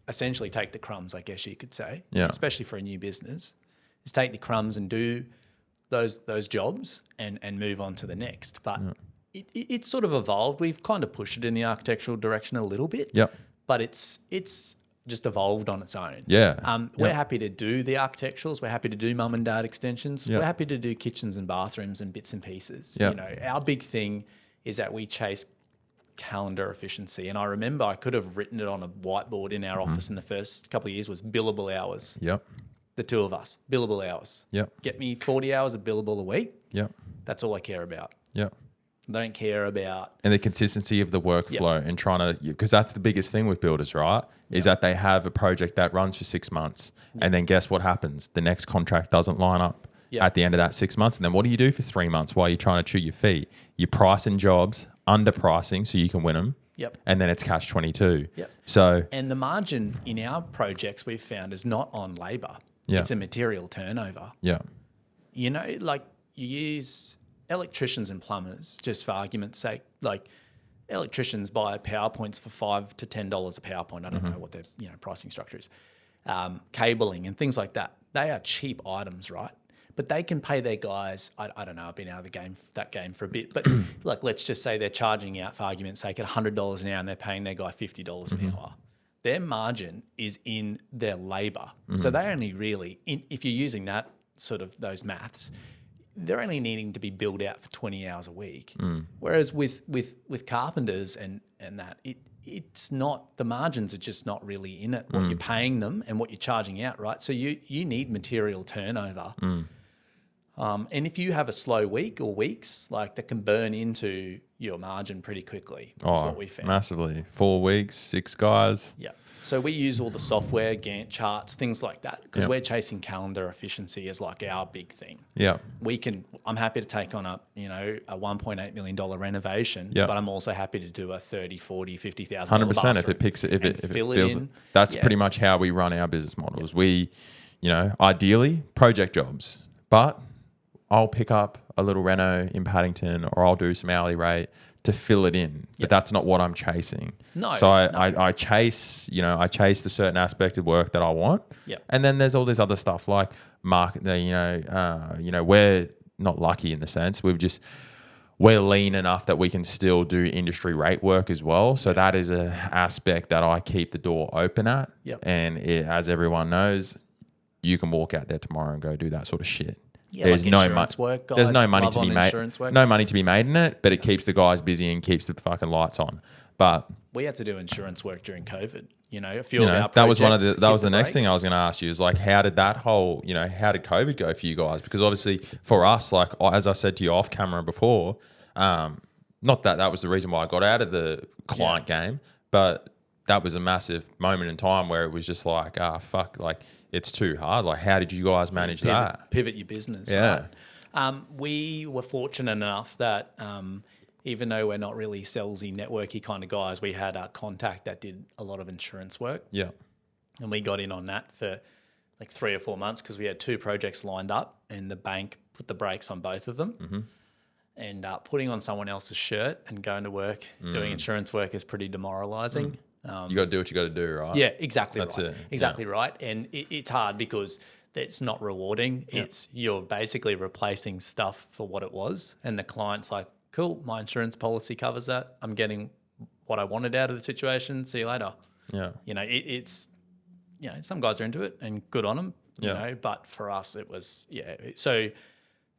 essentially take the crumbs, I guess you could say, especially for a new business, is take the crumbs and do those jobs and move on to the next. But it's sort of evolved. We've kind of pushed it in the architectural direction a little bit. Yep. But it's just evolved on its own. Yeah. We're happy to do the architecturals. We're happy to do mum and dad extensions. Yep. We're happy to do kitchens and bathrooms and bits and pieces. Yep. You know, our big thing is that we chase calendar efficiency. And I remember I could have written it on a whiteboard in our office in the first couple of years was billable hours. Yep. The two of us, billable hours. Yep. Get me 40 hours of billable a week. Yep. That's all I care about. Yep. I don't care about... And the consistency of the workflow and trying to... Because that's the biggest thing with builders, right? Is that they have a project that runs for 6 months and then guess what happens? The next contract doesn't line up at the end of that 6 months. And then what do you do for 3 months while you're trying to chew your feet? You're pricing jobs, underpricing so you can win them. Yep. And then it's catch 22. Yep. So... And the margin in our projects we've found is not on labour. Yeah. It's a material turnover. Yeah. You know, like you use... electricians and plumbers, just for argument's sake, like electricians buy PowerPoints for $5 to $10 a PowerPoint. I don't know what their pricing structure is. Cabling and things like that. They are cheap items, right? But they can pay their guys. I don't know. I've been out of that game for a bit. But like, let's just say they're charging out, for argument's sake, at $100 an hour, and they're paying their guy $50 an hour. Their margin is in their labour. So they only really, if you're using that sort of those maths, they're only needing to be billed out for 20 hours a week. Whereas with carpenters and that, it's not, the margins are just not really in it, what you're paying them and what you're charging out, right? So you need material turnover. And if you have a slow week or weeks, like that can burn into your margin pretty quickly, is what we found. Massively. 4 weeks, 6 guys. Yeah. So we use all the software, Gantt charts, things like that, because we're chasing calendar efficiency as like our big thing. Yeah. I'm happy to take on a $1.8 million renovation, but I'm also happy to do a 30, 40, 50,000 100% if it feels in. That's pretty much how we run our business models. We, ideally project jobs, but I'll pick up a little reno in Paddington or I'll do some hourly rate to fill it in, but that's not what I'm chasing. No. So I chase, the certain aspect of work that I want. Yep. And then there's all this other stuff like market, we're not lucky in the sense we're lean enough that we can still do industry rate work as well. So that is an aspect that I keep the door open at. Yep. And as everyone knows, you can walk out there tomorrow and go do that sort of shit. Yeah, there's like insurance work, guys. There's no money to be made. Work. No money to be made in it, but it keeps the guys busy and keeps the fucking lights on. But we had to do insurance work during COVID. A few of our that was the next breaks. thing I was going to ask you is like, how did that whole, how did COVID go for you guys? Because obviously for us, like as I said to you off camera before, not that was the reason why I got out of the client game, but that was a massive moment in time where it was just like, fuck, like it's too hard. Like, how did you guys manage that? Pivot your business. Yeah. Right? We were fortunate enough that even though we're not really salesy, networky kind of guys, we had a contact that did a lot of insurance work. Yeah. And we got in on that for like 3 or 4 months because we had 2 projects lined up and the bank put the brakes on both of them. Mm-hmm. And putting on someone else's shirt and going to work doing insurance work is pretty demoralizing. You got to do what you got to do, right? Yeah, exactly. That's right. it. Exactly right. And it's hard because it's not rewarding. Yeah. You're basically replacing stuff for what it was. And the client's like, cool, my insurance policy covers that. I'm getting what I wanted out of the situation. See you later. Yeah. It's some guys are into it and good on them, but for us it was, So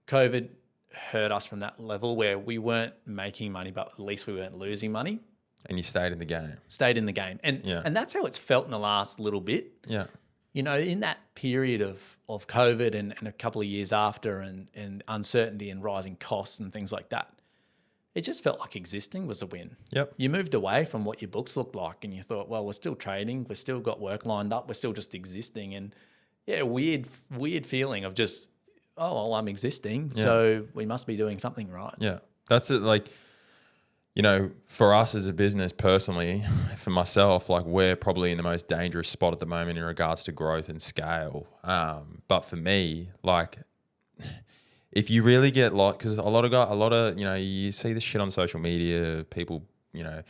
COVID hurt us from that level where we weren't making money, but at least we weren't losing money. And you stayed in the game. And that's how it's felt in the last little bit. Yeah. In that period of COVID and a couple of years after and uncertainty and rising costs and things like that, it just felt like existing was a win. Yep. You moved away from what your books looked like and you thought, well, we're still trading. We've still got work lined up. We're still just existing. And weird feeling of just, oh, well, I'm existing. Yeah. So we must be doing something right. Yeah. That's it. Like, you know, for us as a business personally, for myself, like we're probably in the most dangerous spot at the moment in regards to growth and scale. But for me, like, if you really get lost, because a lot of, you know, you see this shit on social media, people, you know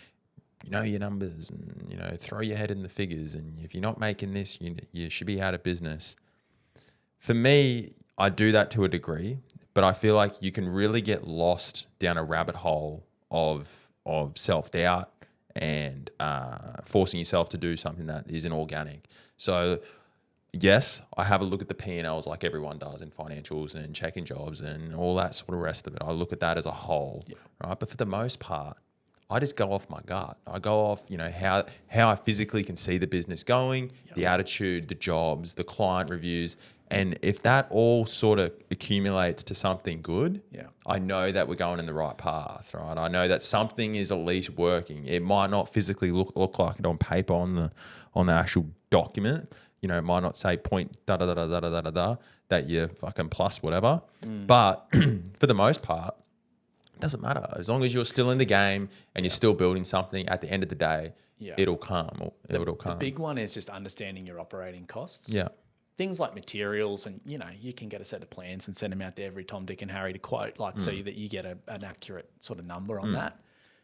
your numbers and, you know, throw your head in the figures. And if you're not making this, you should be out of business. For me, I do that to a degree, but I feel like you can really get lost down a rabbit hole of self-doubt and forcing yourself to do something that isn't organic. So yes, I have a look at the P&Ls like everyone does in financials and checking jobs and all that sort of rest of it. I look at that as a whole, right? But for the most part, I just go off my gut. I go off, you know, how I physically can see the business going, the attitude, the jobs, the client reviews. And if that all sort of accumulates to something good, I know that we're going in the right path, right? I know that something is at least working. It might not physically look like it on paper on the actual document. You know, it might not say point da da da da da da da da that you fucking plus whatever. But for the most part, it doesn't matter. As long as you're still in the game and you're still building something, at the end of the day, it'll come. It'll come. The big one is just understanding your operating costs. Yeah. Things like materials, and you know, you can get a set of plans and send them out to every Tom, Dick, and Harry to quote, like so that you get an accurate sort of number on that.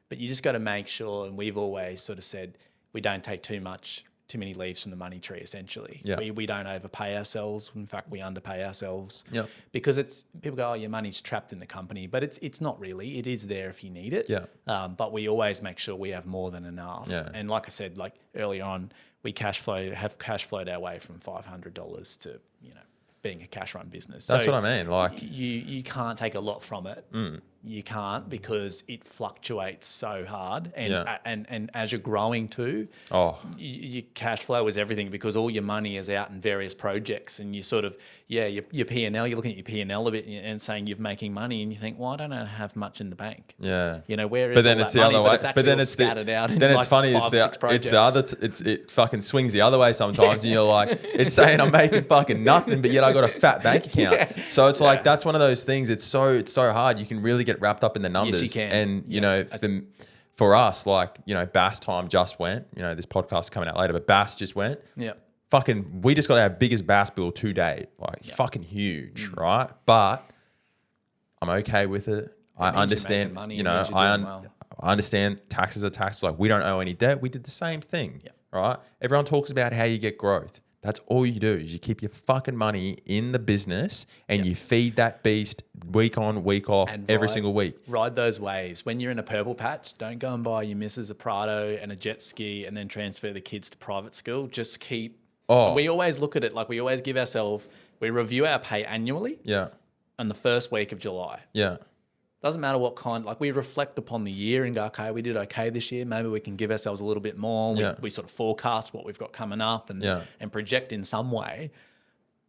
But you just got to make sure, and we've always sort of said, we don't take too many leaves from the money tree. Essentially, we don't overpay ourselves. In fact, we underpay ourselves. Because people go, oh, your money's trapped in the company, but it's not really. It is there if you need it. But we always make sure we have more than enough. And like I said, like earlier on, we have cash flowed our way from $500 to, you know, being a cash run business. That's so what I mean. Like you can't take a lot from it. You can't, because it fluctuates so hard. And as you're growing too, your cash flow is everything, because all your money is out in various projects, and you sort of, your P&L, you're looking at your P&L a bit and saying you're making money, and you think, well, I don't have much in the bank. You know, where is but then all it's that the money? other way. But it's actually but then all it's scattered out in then it's like funny. 5 or 6 projects. It's the other. It fucking swings the other way sometimes, and you're like, it's saying I'm making fucking nothing, but yet I got a fat bank account. So it's like, that's one of those things. It's so hard. You can really get wrapped up in the numbers. Yes, you can. And you know, for us, like, you know, Bass time just went. You know, this podcast is coming out later, but Bass just went. Fucking, we just got our biggest Bass bill to date. Like, fucking huge, right? But I'm okay with it. I understand. Money, you know, I understand taxes are taxes. Like, we don't owe any debt. We did the same thing, right? Everyone talks about how you get growth. That's all you do, is you keep your fucking money in the business and you feed that beast week on, week off, and every single week. Ride those waves. When you're in a purple patch, don't go and buy your missus a Prado and a jet ski and then transfer the kids to private school. Just keep... We always look at it like we always give ourselves... We review our pay annually on the first week of July. Doesn't matter what kind, like we reflect upon the year and go, okay, we did okay this year. Maybe we can give ourselves a little bit more. We sort of forecast what we've got coming up and project in some way.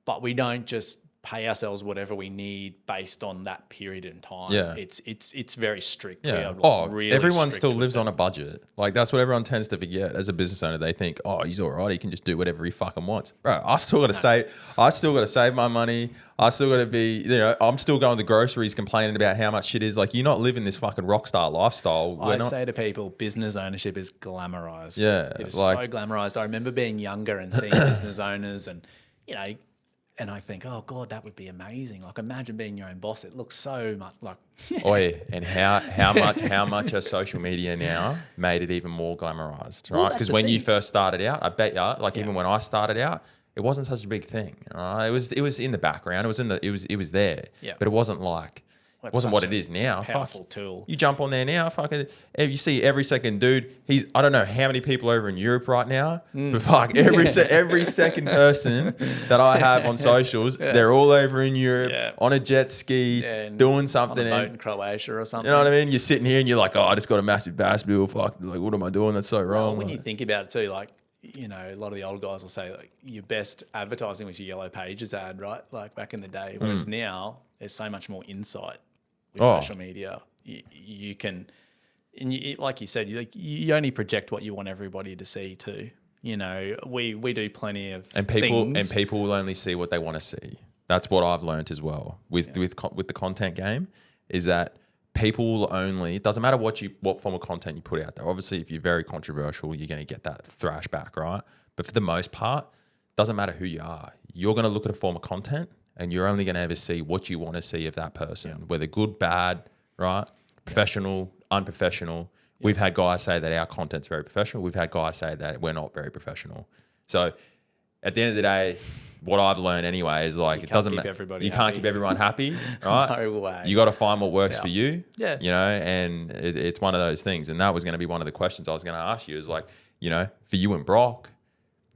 But we don't just pay ourselves whatever we need based on that period in time. It's very strict. Really everyone strict still lives on a budget. Like, that's what everyone tends to forget as a business owner. They think, oh, he's all right, he can just do whatever he fucking wants. Bro, I still got to save my money. I still got to be, you know, I'm still going to groceries complaining about how much shit is. Like, you're not living this fucking rock star lifestyle. I say to people, business ownership is glamorized. It is so glamorized. I remember being younger and seeing business owners and, you know, and I think, oh God, that would be amazing. Like, imagine being your own boss. It looks so much like. And how much has social media now made it even more glamorized, right? Because when you first started out, I bet you, like even when I started out, it wasn't such a big thing. Right? It was in the background. It was there. But it wasn't like. It wasn't what it is now. Powerful tool. You jump on there now, fucking. You see every second dude. I don't know how many people over in Europe right now, but fuck every second person that I have on socials, they're all over in Europe on a jet ski, doing something. On a boat in Croatia or something. You know what I mean? You're sitting here and you're like, oh, I just got a massive bass bill. Fuck, like, what am I doing? That's so wrong. Well, when you think about it too, like, you know, a lot of the old guys will say, like, your best advertising was your Yellow Pages ad, right? Like back in the day. Whereas now there's so much more insight with social media. You can, and like you said, you only project what you want everybody to see too. You know, we do plenty of things. And people will only see what they want to see. That's what I've learned as well with the content game, is that people will only, it doesn't matter what form of content you put out there. Obviously, if you're very controversial, you're going to get that thrash back, right? But for the most part, doesn't matter who you are. You're going to look at a form of content and you're only going to ever see what you want to see of that person, whether good, bad, right? Professional, unprofessional. We've had guys say that our content's very professional. We've had guys say that we're not very professional. So at the end of the day, what I've learned anyway is like, it doesn't matter. You can't keep everyone happy, right? No way. You got to find what works for you. Yeah. You know, and it's one of those things. And that was going to be one of the questions I was going to ask you is like, you know, for you and Brock,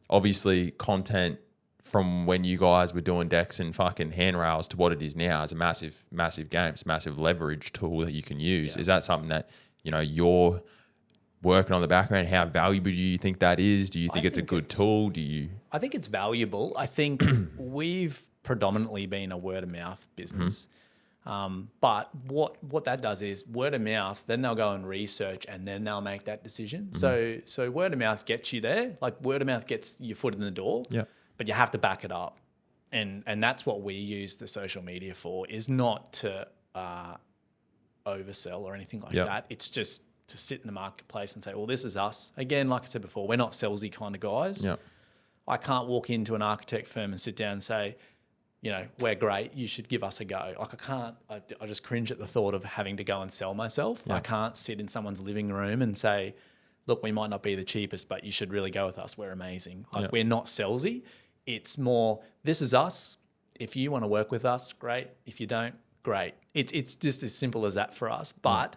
obviously content from when you guys were doing decks and fucking handrails to what it is now is a massive, massive game. It's a massive leverage tool that you can use. Is that something that, you know, you're working on the background? How valuable do you think that is? Do you think it's a good tool? I think it's valuable. I think we've predominantly been a word of mouth business. But what that does is word of mouth, then they'll go and research and then they'll make that decision. So word of mouth gets you there. Like word of mouth gets your foot in the door. Yeah. But you have to back it up. And that's what we use the social media for, is not to oversell or anything like that. It's just to sit in the marketplace and say, well, this is us. Again, like I said before, we're not salesy kind of guys. Yeah. I can't walk into an architect firm and sit down and say, you know, we're great, you should give us a go. Like I can't, I just cringe at the thought of having to go and sell myself. I can't sit in someone's living room and say, look, we might not be the cheapest, but you should really go with us. We're amazing. Like we're not salesy. It's more, this is us. If you want to work with us, great. If you don't, great. It's just as simple as that for us. But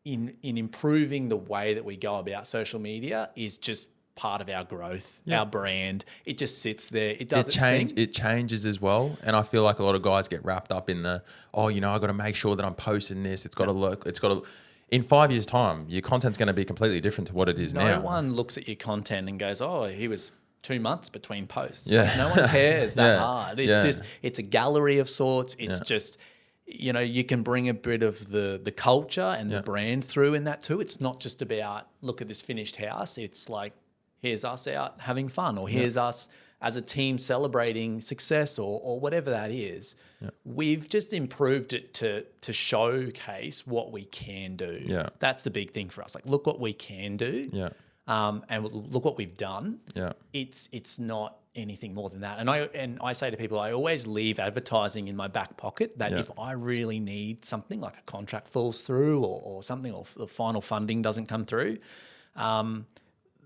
in improving the way that we go about social media is just part of our growth, our brand. It just sits there. It does its thing. It changes as well. And I feel like a lot of guys get wrapped up in the, oh, you know, I got to make sure that I'm posting this. It's got to look, in 5 years' time, your content's going to be completely different to what it is now. No one looks at your content and goes, oh, he was 2 months between posts. Like, no one cares that hard. It's just, it's a gallery of sorts. It's just, you know, you can bring a bit of the culture and the brand through in that too. It's not just about, look at this finished house. It's like, here's us out having fun, or here's us as a team celebrating success, or whatever that is. We've just improved it to showcase what we can do. That's the big thing for us. Like, look what we can do. And look what we've done. It's not anything more than that. And I say to people, I always leave advertising in my back pocket, that if I really need something, like a contract falls through or something, or the final funding doesn't come through,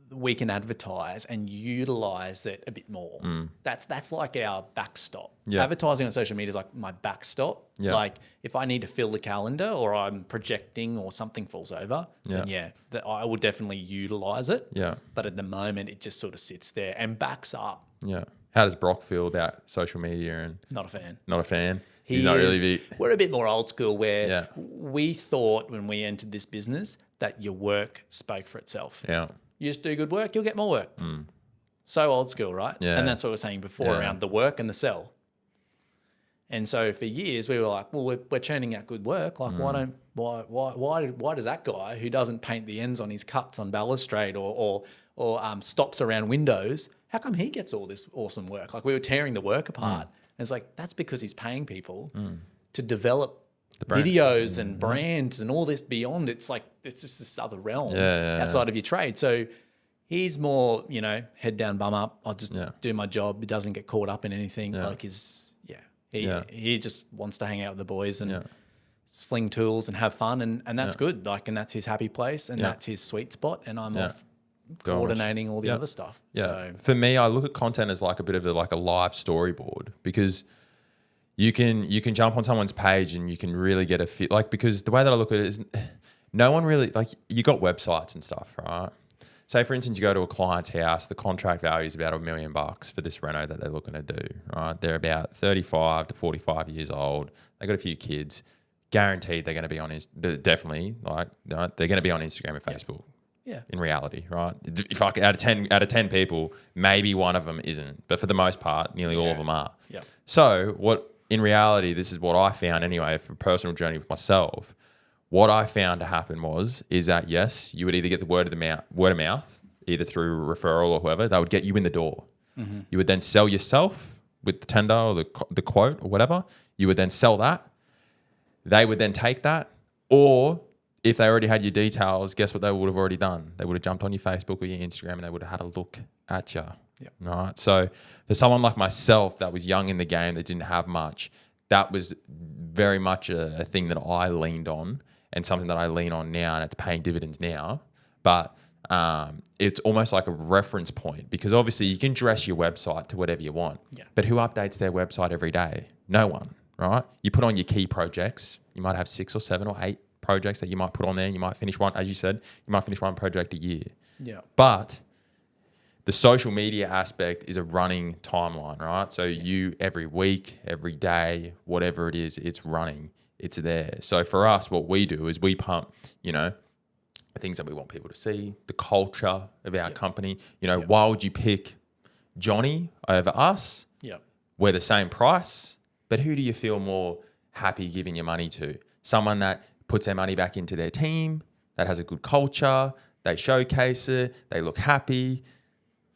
we can advertise and utilize it a bit more. That's like our backstop. Advertising on social media is like my backstop. Like if I need to fill the calendar, or I'm projecting, or something falls over, then I will definitely utilize it. But at the moment, it just sort of sits there and backs up. How does Brock feel about social media? And not a fan. Not a fan. He's not really. We're a bit more old school, where we thought when we entered this business that your work spoke for itself. You just do good work, you'll get more work. So old school, right? And that's what we were saying before around the work and the sell. And so for years we were like, well, we're churning out good work. Like why does that guy who doesn't paint the ends on his cuts on balustrade or stops around windows, how come he gets all this awesome work? Like we were tearing the work apart. And it's like, that's because he's paying people to develop videos and brands and all this beyond. It's like, it's just this other realm outside of your trade. So he's more, you know, head down, bum up. I'll just do my job. He doesn't get caught up in anything. Like he just wants to hang out with the boys and sling tools and have fun. And that's good. Like, and that's his happy place and that's his sweet spot. And I'm off coordinating all the other stuff. So for me, I look at content as like a bit of a live storyboard, because you can jump on someone's page and you can really get a fit. Like, because the way that I look at it is, no one really, like, you got websites and stuff, right? Say, for instance, you go to a client's house, the contract value is about $1 million for this reno that they're looking to do, right? They're about 35 to 45 years old. They got a few kids. Guaranteed they're going to be on definitely, like, they're going to be on Instagram and Facebook. In reality, right? If out of 10 people, maybe one of them isn't, but for the most part, nearly all of them are. So what, in reality, this is what I found anyway, for a personal journey with myself. What I found to happen is that yes, you would either get the word of mouth, either through referral or whoever, that would get you in the door. You would then sell yourself with the tender or the quote or whatever. You would then sell that. They would then take that. Or if they already had your details, guess what they would have already done? They would have jumped on your Facebook or your Instagram and they would have had a look at you. Yep. Right. So for someone like myself that was young in the game, that didn't have much, that was very much a thing that I leaned on, and something that I lean on now, and it's paying dividends now. But it's almost like a reference point, because obviously you can dress your website to whatever you want. Yeah. But who updates their website every day? No one, right? You put on your key projects. You might have 6 or 7 or 8 projects that you might put on there. And you might finish one, as you said, you might finish one project a year. Yeah. But the social media aspect is a running timeline, right? So you every week, every day, whatever it is, it's running, it's there. So for us, what we do is we pump, the things that we want people to see, the culture of our company. Why would you pick Johnny over us? Yeah. We're the same price, but who do you feel more happy giving your money to? Someone that puts their money back into their team, that has a good culture, they showcase it, they look happy.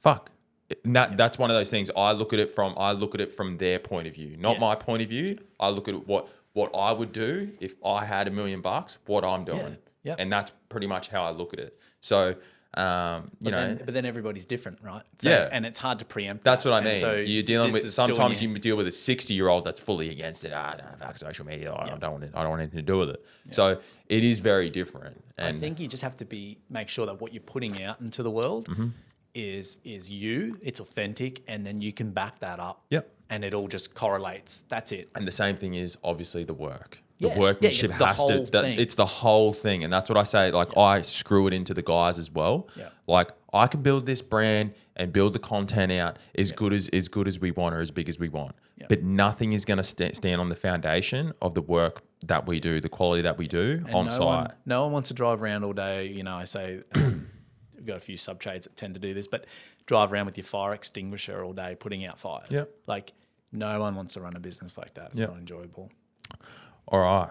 Fuck. That's one of those things. I look at it from their point of view, not my point of view. I look at what I would do if I had $1 million, what I'm doing. Yeah. And that's pretty much how I look at it. So, but then everybody's different, right? So, yeah. And it's hard to preempt. That's what I mean. So you're dealing with, sometimes you deal with a 60-year-old that's fully against it. No, fuck social media. I don't want anything to do with it. Yeah. So it is very different. And I think you just have to make sure that what you're putting out into the world is you, it's authentic, and then you can back that up. Yep. And it all just correlates. That's it. And the same thing is obviously the work. The Yeah. workmanship The has whole to, thing. it's the whole thing. And that's what I say, I screw it into the guys as well. Yeah. Like, I can build this brand and build the content out as good as we want, or as big as we want. Yeah. But nothing is going to stand on the foundation of the work that we do, the quality that we do on site. No one wants to drive around all day. I say we've got a few sub trades that tend to do this, but drive around with your fire extinguisher all day putting out fires. Yep. Like, no one wants to run a business like that. It's not enjoyable. All right.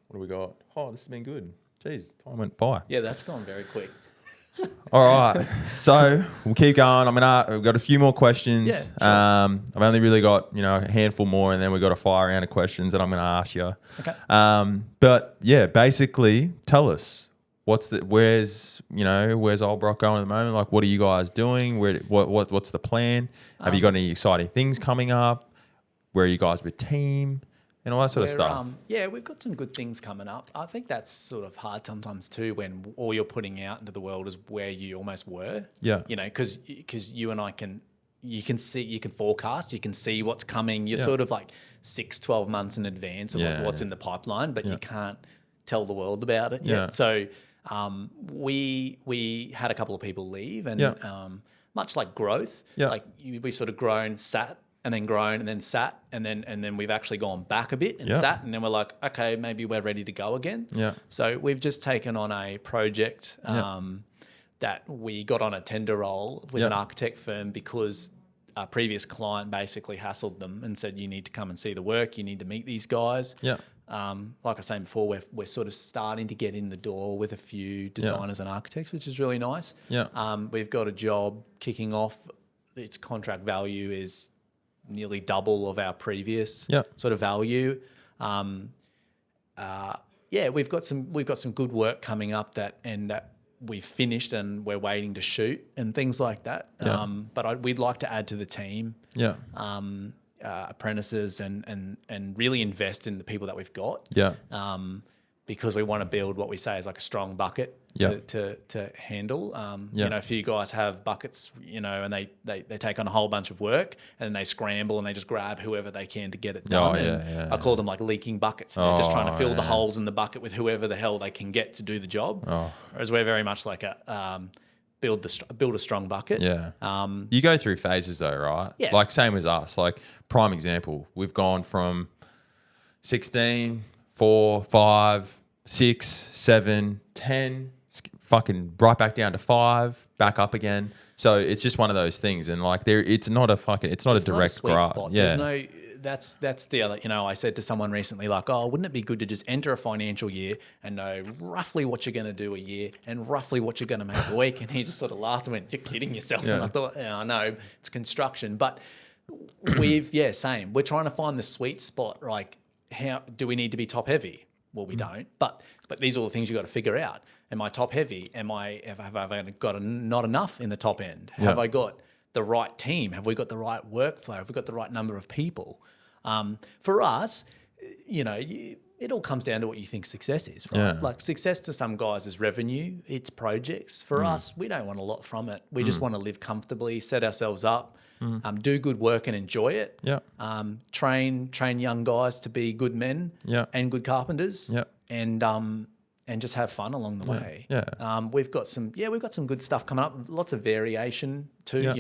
What do we got? Oh, this has been good. Jeez, time went by. Yeah, that's gone very quick. All right. So we'll keep going. We've got a few more questions. Yeah, sure. I've only really got, a handful more, and then we've got a fire round of questions that I'm going to ask you. Okay. But yeah, basically tell us where's Olbroc going at the moment? Like, what are you guys doing? What's the plan? Have you got any exciting things coming up? Where are you guys with team? And all that sort of stuff. We've got some good things coming up. I think that's sort of hard sometimes too, when all you're putting out into the world is where you almost were. Yeah. Because you and I you can forecast, you can see what's coming. You're sort of like 6-12 months in advance of what's in the pipeline, but you can't tell the world about it yet. So we had a couple of people leave, and much like growth, we sort of grown, sat, and then grown, and then sat, and then we've actually gone back a bit and sat, and then we're like, okay, maybe we're ready to go again. Yeah. So we've just taken on a project that we got on a tender roll with an architect firm, because a previous client basically hassled them and said, you need to come and see the work, you need to meet these guys. Yeah. Like I was saying before, we're sort of starting to get in the door with a few designers and architects, which is really nice. Yeah. We've got a job kicking off. Its contract value is nearly double of our previous sort of value. We've got some good work coming up that we've finished and we're waiting to shoot and things like that. But we'd like to add to the team. Yeah. Apprentices and really invest in the people that we've got. Yeah. Because we want to build what we say is like a strong bucket to handle. A few guys have buckets, and they take on a whole bunch of work, and then they scramble and they just grab whoever they can to get it done. I call them like leaking buckets. They're just trying to fill the holes in the bucket with whoever the hell they can get to do the job. Whereas we're very much like a build a strong bucket. Yeah. You go through phases though, right? Yeah. Like same as us. Like prime example, we've gone from 16, 4, 5, 6, 7, 10, fucking right back down to 5, back up again. So it's just one of those things, and like it's not a direct graph. Yeah. There's that's the other. I said to someone recently, like, oh, wouldn't it be good to just enter a financial year and know roughly what you're going to do a year and roughly what you're going to make a week? And he just sort of laughed and went, "You're kidding yourself." And I thought, I know it's construction, but same. We're trying to find the sweet spot. Like, how do we need to be top heavy? Well, we don't. But these are all the things you got to figure out. Am I top heavy? Have I got not enough in the top end? Have I got the right team? Have we got the right workflow? Have we got the right number of people? For us, it all comes down to what you think success is, right? Yeah. Like success to some guys is revenue, it's projects. For us, we don't want a lot from it. We just want to live comfortably, set ourselves up, do good work and enjoy it. Yeah. Train young guys to be good men and good carpenters. Yeah. And just have fun along the way. Yeah. We've got some good stuff coming up. Lots of variation too. Yeah.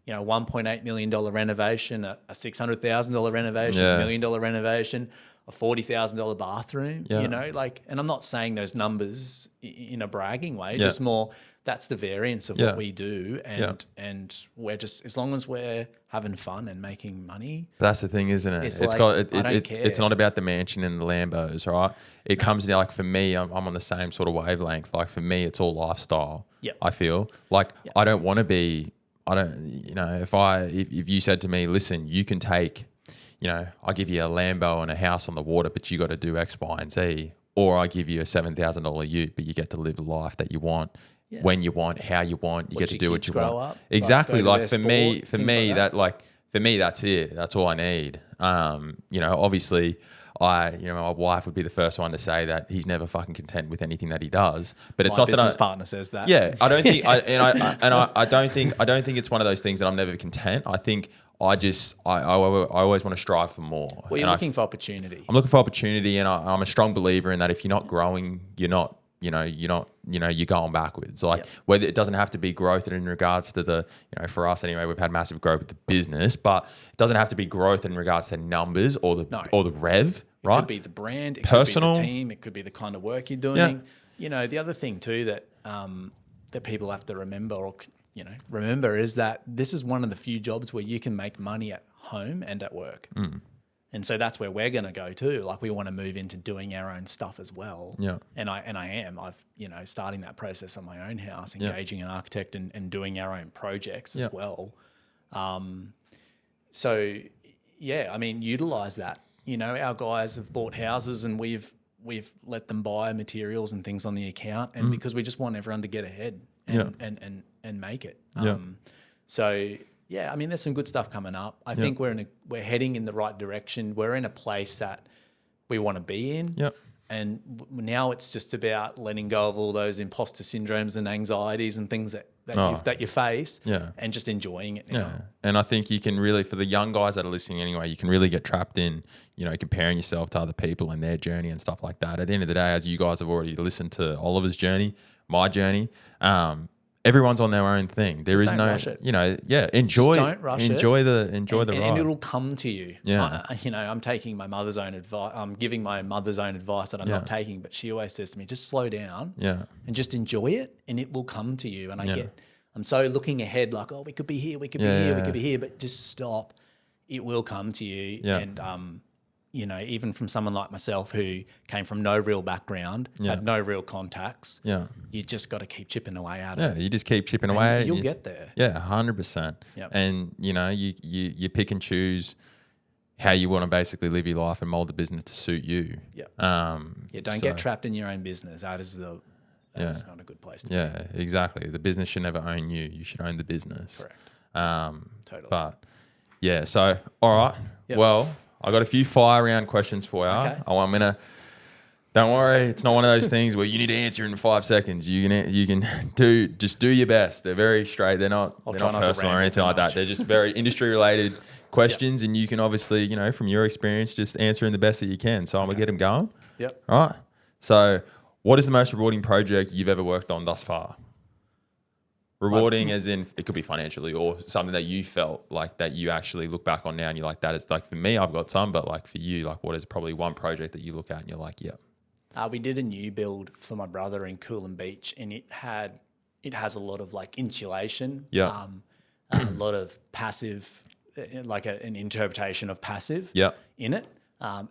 $1.8 million renovation, a $600,000 renovation, $1 million renovation, a $40,000 bathroom. And I'm not saying those numbers in a bragging way. Just more. That's the variance of what we do, and we're just, as long as we're having fun and making money. That's the thing, isn't it? It's not about the mansion and the Lambos, right? It comes down, like for me, I'm on the same sort of wavelength. Like for me, it's all lifestyle. Yeah. I feel like I don't want to be. If you said to me, listen, you can take, I give you a Lambo and a house on the water, but you got to do X, Y, and Z, or I give you a $7,000 ute, but you get to live the life that you want. Yeah. When you want, how you want, you get to do what you want. Up, exactly. Like for me, that's it. That's all I need. Obviously, my wife would be the first one to say that he's never fucking content with anything that he does. But it's my not that business partner says that. Yeah, I don't think, I don't think it's one of those things that I'm never content. I think I always want to strive for more. Well, you're looking for opportunity. I'm looking for opportunity, and I'm a strong believer in that. If you're not growing, you're going backwards. Like whether it doesn't have to be growth in regards to the, for us anyway, we've had massive growth with the business, but it doesn't have to be growth in regards to numbers or the rev, right? It could be the brand, it personal, could be the team, it could be the kind of work you're doing. Yeah. The other thing too that people have to remember is that this is one of the few jobs where you can make money at home and at work. And so that's where we're going to go too. Like we want to move into doing our own stuff as well. Yeah. And I am. I've, starting that process on my own house, engaging an architect and doing our own projects as well. Utilize that. Our guys have bought houses and we've let them buy materials and things on the account, and because we just want everyone to get ahead and make it. There's some good stuff coming up. I think we're heading in the right direction. We're in a place that we want to be in. Yep. And now it's just about letting go of all those imposter syndromes and anxieties and things that you face, and just enjoying it now. Yeah. And I think you can really, for the young guys that are listening anyway, you can really get trapped in, comparing yourself to other people and their journey and stuff like that. At the end of the day, as you guys have already listened to Oliver's journey, my journey, everyone's on their own thing. There is no, rush it. Enjoy. Just don't rush enjoy it. the ride, and it'll come to you. Yeah. I'm taking my mother's own advice. I'm giving my mother's own advice that I'm not taking, but she always says to me, just slow down. Yeah. And just enjoy it, and it will come to you. And I'm so looking ahead, like, we could be here, we could be here, we could be here, but just stop. It will come to you. Yeah. And even from someone like myself who came from no real background, had no real contacts, you just got to keep chipping away at it. Yeah, you just keep chipping away at it. You'll get there. Yeah, 100%. Yep. And, you pick and choose how you want to basically live your life and mold the business to suit you. Yeah. Don't get trapped in your own business. That's not a good place to be. Yeah, exactly. The business should never own you. You should own the business. Correct. Totally. But, so, all right. Yep. Well, I got a few fire round questions for you. Okay. Don't worry, it's not one of those things where you need to answer in 5 seconds. You can do your best. They're very straight. They're not personal or anything like that. They're just very industry related questions, and you can obviously, from your experience, just answer in the best that you can. So I'm gonna get them going. Yep. All right. So, what is the most rewarding project you've ever worked on thus far? Rewarding as in it could be financially or something that you felt like that you actually look back on now and you're like, that is like, for me, I've got some, but like for you, like what is probably one project that you look at and you're like, yeah. We did a new build for my brother in Coolum Beach, and it has a lot of like insulation, a lot of passive, like an interpretation of passive in it.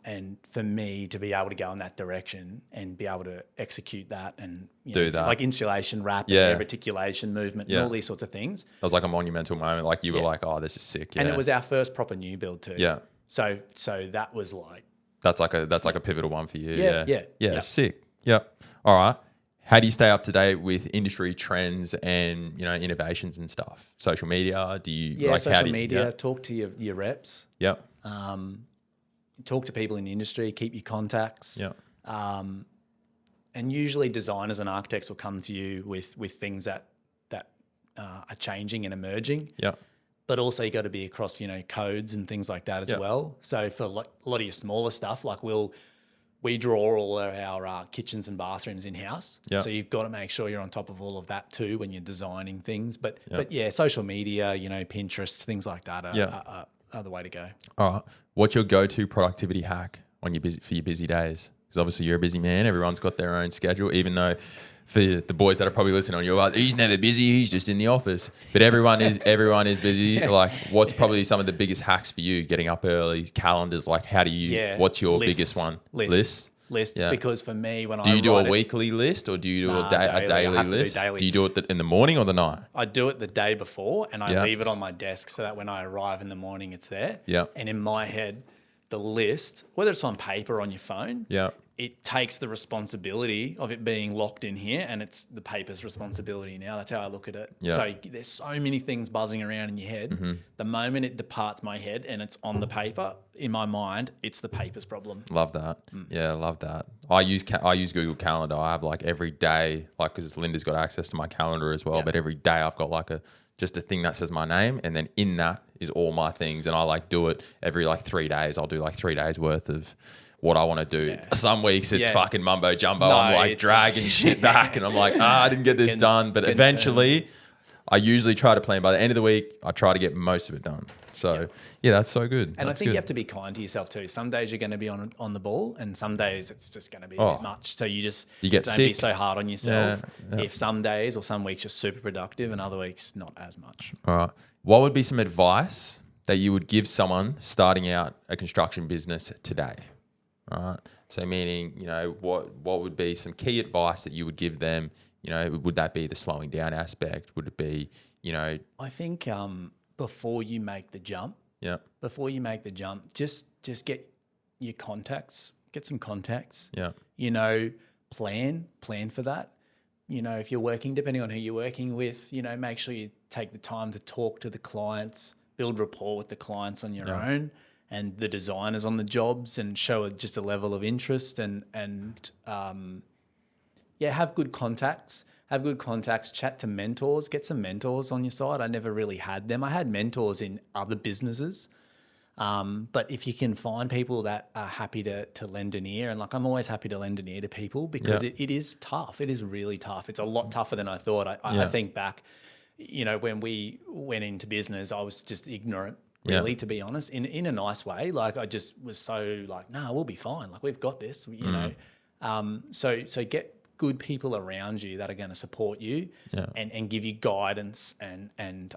And for me to be able to go in that direction and be able to execute that and do that, like insulation wrap, and reticulation movement, and all these sorts of things. That was like a monumental moment. Like you were like, oh, this is sick. Yeah. And it was our first proper new build too. Yeah. So that was like That's like a pivotal one for you. Yeah. Sick. Yep. All right. How do you stay up to date with industry trends and, you know, innovations and stuff? Social media? Do you like social how do you, media? Yeah. Talk to your reps. Yep. Talk to people in the industry. Keep your contacts. Yep. And usually designers and architects will come to you with things that are changing and emerging. Yep. But also you got to be across, codes and things like that as well. So for a lot of your smaller stuff, like we draw all of our kitchens and bathrooms in-house. Yep. So you've got to make sure you're on top of all of that too when you're designing things. But yeah, social media, Pinterest, things like that are the way to go. All right. What's your go-to productivity hack on for your busy days? Because obviously you're a busy man. Everyone's got their own schedule, even though for the boys that are probably listening on, you're like, he's never busy. He's just in the office. But everyone is busy. Like, what's probably some of the biggest hacks for you? Getting up early, calendars. Like, how do you? What's your biggest one? Lists. Yeah. Because for me, when do you do a weekly list or do you do a daily list? Do you do it in the morning or the night? I do it the day before, and I leave it on my desk so that when I arrive in the morning, it's there. Yeah. And in my head, the list, whether it's on paper or on your phone, it takes the responsibility of it being locked in here, and it's the paper's responsibility now. That's how I look at it. Yeah. So there's so many things buzzing around in your head. Mm-hmm. The moment it departs my head and it's on the paper, in my mind, it's the paper's problem. Love that. Yeah, love that. I use Google Calendar. I have like every day, like because Linda's got access to my calendar as well. But every day I've got like just a thing that says my name, and then in that is all my things, and I like do it every like 3 days. I'll do like 3 days worth of what I want to do. Yeah. Some weeks it's fucking mumbo jumbo. No, I'm like dragging shit back, and I'm like, I didn't get this done. But eventually, I usually try to plan by the end of the week. I try to get most of it done. So that's so good. And that's I think good. you have to be kind to yourself too. Some days you're going to be on the ball, and some days it's just going to be a bit much. So you get don't sick. be so hard on yourself. Yeah. If some days or some weeks you're super productive, and other weeks not as much. All right. What would be some advice that you would give someone starting out a construction business today? All right. So meaning, what would be some key advice that you would give them? Would that be the slowing down aspect? Would it be, I think before you make the jump, just get your contacts, get some contacts. Yeah. Plan for that. If you're working, depending on who you're working with, make sure you take the time to talk to the clients, build rapport with the clients on your own, and the designers on the jobs, and show just a level of interest and have good contacts. Chat to mentors, get some mentors on your side. I never really had them. I had mentors in other businesses. But if you can find people that are happy to lend an ear, and like I'm always happy to lend an ear to people because it is tough. It is really tough. It's a lot tougher than I thought. I think back, when we went into business, I was just ignorant, really, to be honest, in a nice way. Like I just was so like, nah, we'll be fine. Like we've got this, So get good people around you that are going to support you and give you guidance and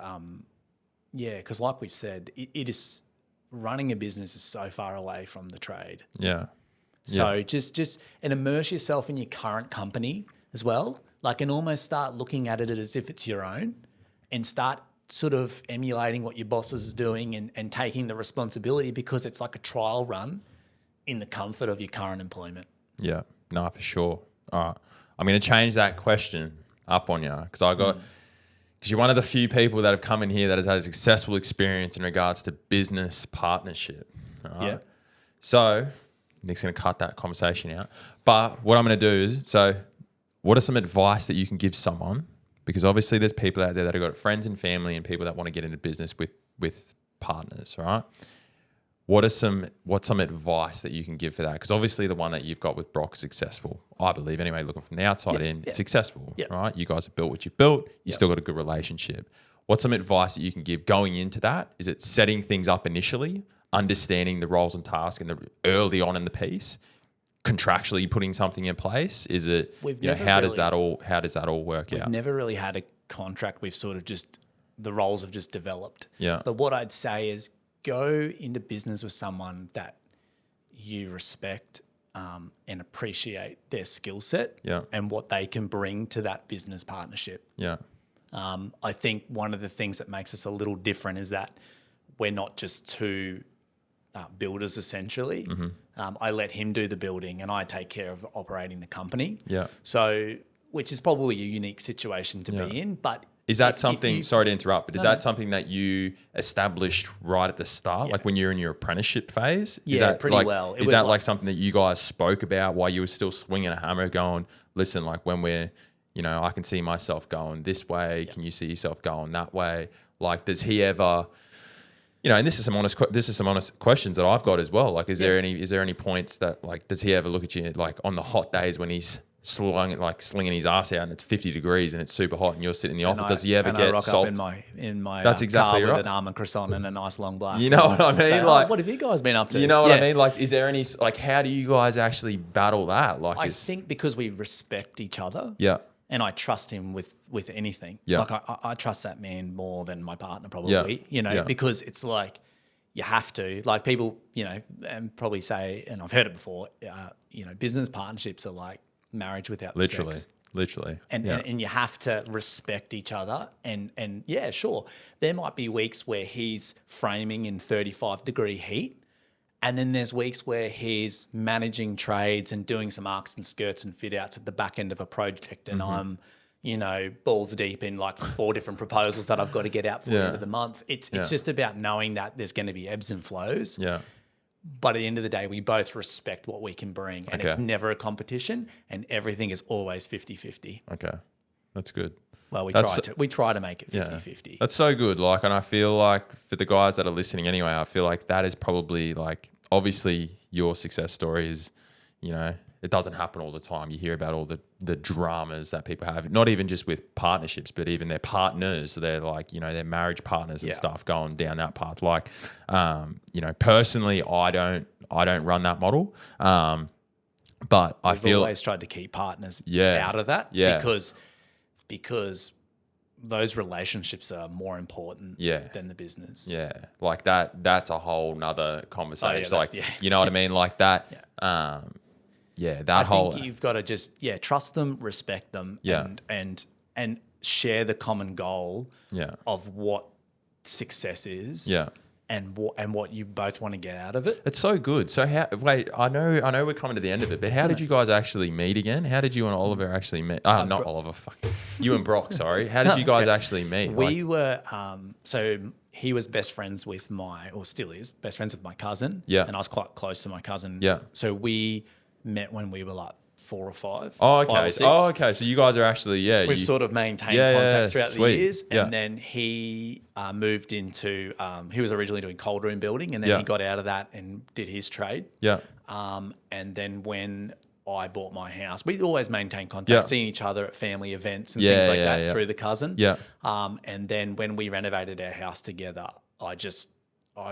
because like we've said, it is running a business is so far away from the trade. Yeah. So just and immerse yourself in your current company as well. Like and almost start looking at it as if it's your own and start sort of emulating what your boss is doing and taking the responsibility because it's like a trial run in the comfort of your current employment. Yeah. No, for sure. All right. I'm going to change that question up on you because you're one of the few people that have come in here that has had a successful experience in regards to business partnership. Right? Yeah. So Nick's going to cut that conversation out. But what I'm going to do is, what are some advice that you can give someone? Because obviously there's people out there that have got friends and family and people that want to get into business with partners, right? What's some advice that you can give for that? Because obviously the one that you've got with Brock is successful. I believe anyway, looking from the outside in, it's successful, right? You guys have built what you've built. You still got a good relationship. What's some advice that you can give going into that? Is it setting things up initially, understanding the roles and tasks early on in the piece, contractually putting something in place? Is it, how does that all work out? We've never really had a contract. We've sort of the roles have just developed. Yeah. But what I'd say is, go into business with someone that you respect and appreciate their skill set and what they can bring to that business partnership. Yeah. I think one of the things that makes us a little different is that we're not just two builders essentially. I let him do the building and I take care of operating the company. Yeah. So, which is probably a unique situation to be in, but is that something, sorry to interrupt, but is that something that you established right at the start, like when you're in your apprenticeship phase? Is that pretty like, well. Is that like something that you guys spoke about while you were still swinging a hammer going, listen, like when we're, you know, I can see myself going this way. Can you see yourself going that way? Like, does he ever, you know, and this is some honest questions that I've got as well. Like, is there any points that, like, does he ever look at you like on the hot days when he's slinging his ass out and it's 50 degrees and it's super hot and you're sitting in the office? Does he ever get salt? In my That's exactly car right. with an almond croissant and a nice long black. You know what I mean? Say, like, what have you guys been up to? You know what I mean? Like, is there any, like, how do you guys actually battle that? Like, I think because we respect each other. Yeah. And I trust him with anything. Yeah. Like I trust that man more than my partner probably, you know, because it's like you have to. Like people, you know, and probably say, and I've heard it before, you know, business partnerships are like marriage without sex. Literally. And you have to respect each other. And yeah, sure. There might be weeks where he's framing in 35-degree heat. And then there's weeks where he's managing trades and doing some arcs and skirts and fit outs at the back end of a project. And I'm, you know, balls deep in like 4 different proposals that I've got to get out for the end of the month. It's just about knowing that there's going to be ebbs and flows. Yeah. But at the end of the day, we both respect what we can bring. And it's never a competition and everything is always 50-50. Okay. That's good. Well, we try to make it 50-50. That's so good. Like, and I feel like for the guys that are listening anyway, I feel like that is probably like, obviously your success story is, you know, it doesn't happen all the time. You hear about all the dramas that people have, not even just with partnerships, but even their partners. They're like, you know, their marriage partners and stuff going down that path. Like, you know, personally, I don't run that model. But I feel always tried to keep partners out of that because those relationships are more important than the business. Yeah. Like that's a whole nother conversation. You know what I mean? Like that. I think you've got to just, trust them, respect them and share the common goal of what success is. Yeah. And what you both want to get out of it. It's so good. So I know we're coming to the end of it, but how did you guys actually meet again? How did you and Oliver actually meet? Not Oliver, fuck. You and Brock, sorry. How did you guys actually meet? We were, so he was best friends with still is, best friends with my cousin. Yeah. And I was quite close to my cousin. Yeah. So we met when we were like 4 or 5. Oh, okay. 5 or 6. Oh, okay. So you guys are actually, We've sort of maintained contact throughout the years. Yeah. And then he moved into, he was originally doing cold room building and then he got out of that and did his trade. Yeah. And then when I bought my house, we always maintained contact, seeing each other at family events and things like that through the cousin. Yeah. And then when we renovated our house together, I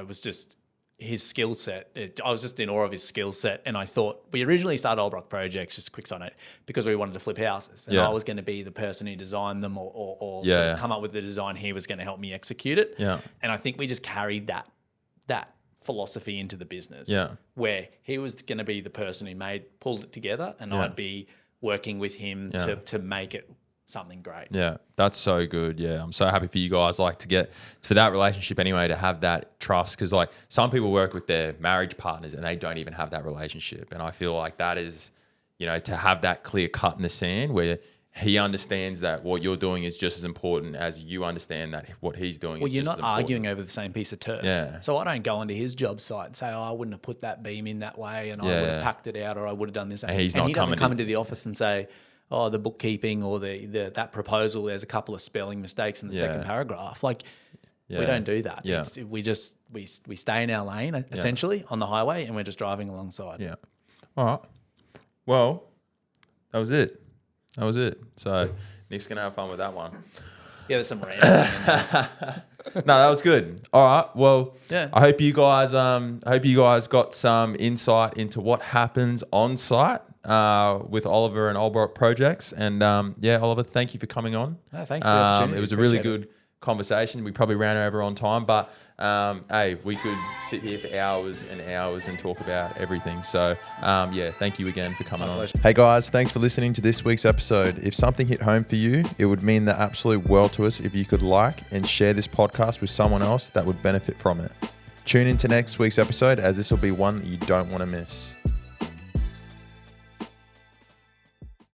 was just his skill set. I was just in awe of his skill set. And I thought, we originally started Olbroc Projects, just a quick side note, because we wanted to flip houses. And I was going to be the person who designed them or sort of come up with the design. He was going to help me execute it. Yeah. And I think we just carried that philosophy into the business. Yeah. Where he was going to be the person who pulled it together and I'd be working with him to make it something great. Yeah, that's so good. Yeah, I'm so happy for you guys, like, to get for that relationship anyway, to have that trust, because like some people work with their marriage partners and they don't even have that relationship, and I feel like that is, you know, to have that clear cut in the sand where he understands that what you're doing is just as important as you understand that what he's doing is just as important. Well, you're not arguing over the same piece of turf. Yeah. So I don't go into his job site and say, I wouldn't have put that beam in that way and I would have packed it out or I would have done this. And he doesn't come into the office and say, the bookkeeping or that proposal, there's a couple of spelling mistakes in the second paragraph. Like, we don't do that. Yeah. We stay in our lane, essentially, on the highway, and we're just driving alongside. Yeah. All right. Well, that was it. So Nick's going to have fun with that one. Yeah, there's some random in there. No, that was good. All right. Well, yeah. I hope you guys got some insight into what happens on site with Oliver and Olbroc Projects. And Oliver, thank you for coming on. No, thanks for the opportunity. It was a really good conversation. We probably ran over on time, but hey, we could sit here for hours and hours and talk about everything. So thank you again for coming on. Hey guys, thanks for listening to this week's episode. If something hit home for you, it would mean the absolute world to us if you could like and share this podcast with someone else that would benefit from it. Tune into next week's episode, as this will be one that you don't want to miss.